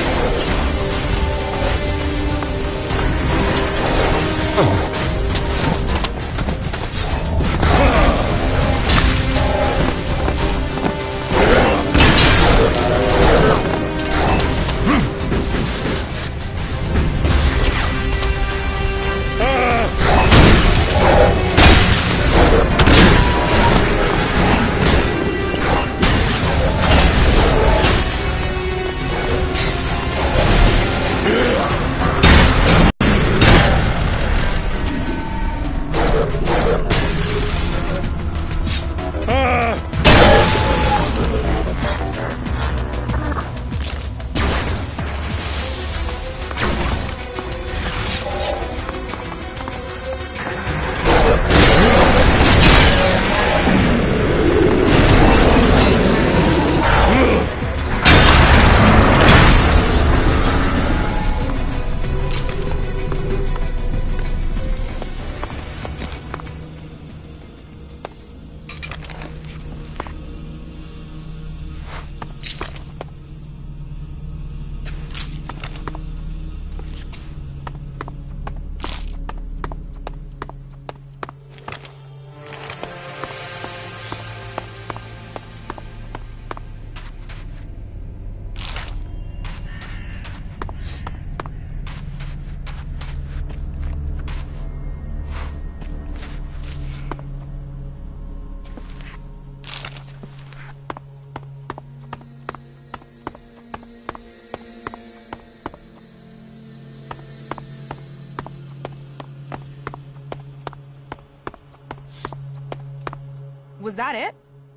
Was that it?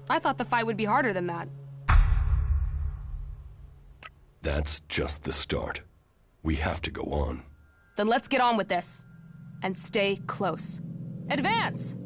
I thought the fight would be harder than that. That's just the start. We have to go on. Then let's get on with this. And stay close. Advance!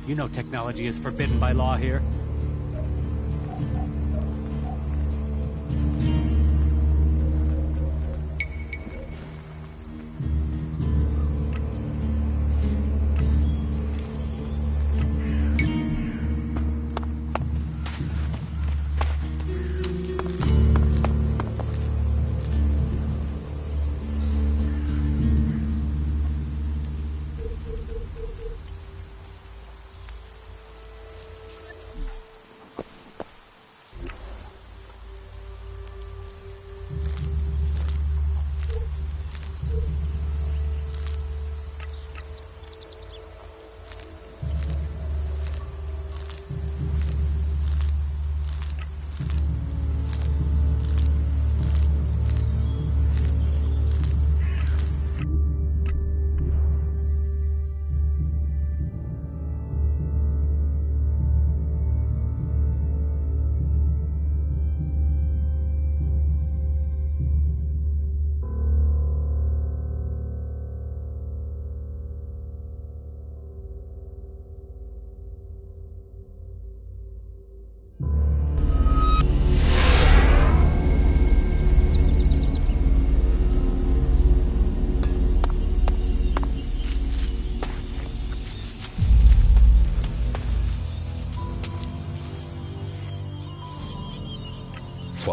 You know technology is forbidden by law here.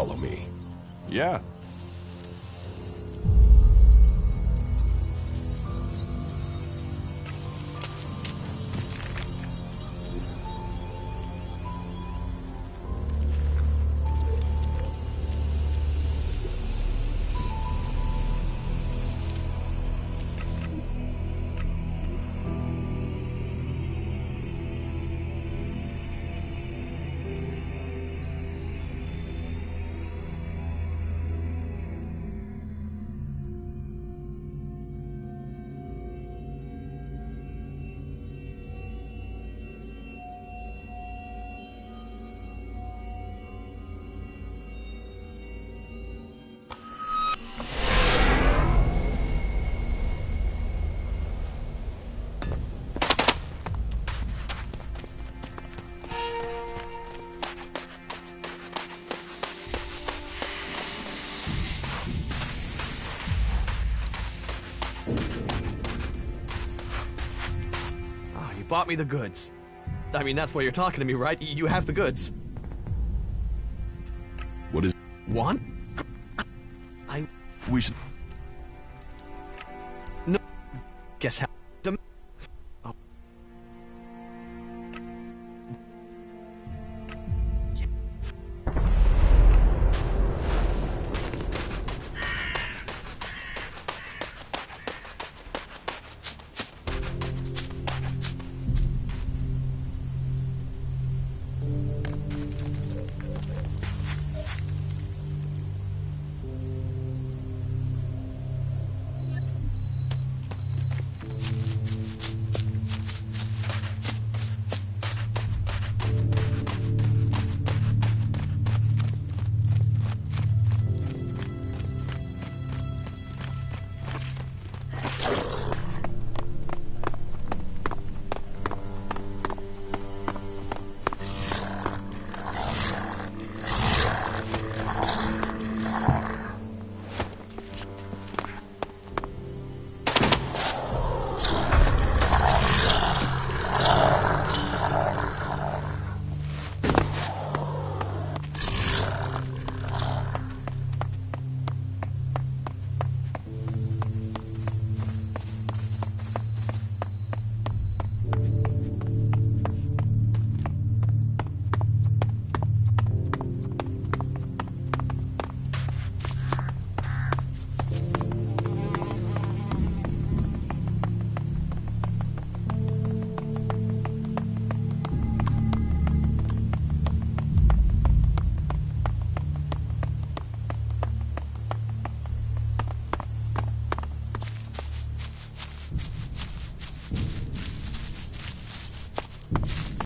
follow me? Yeah. You bought me the goods. I mean, that's why you're talking to me, right? You have the goods. What is... Want? We should... No. Guess how...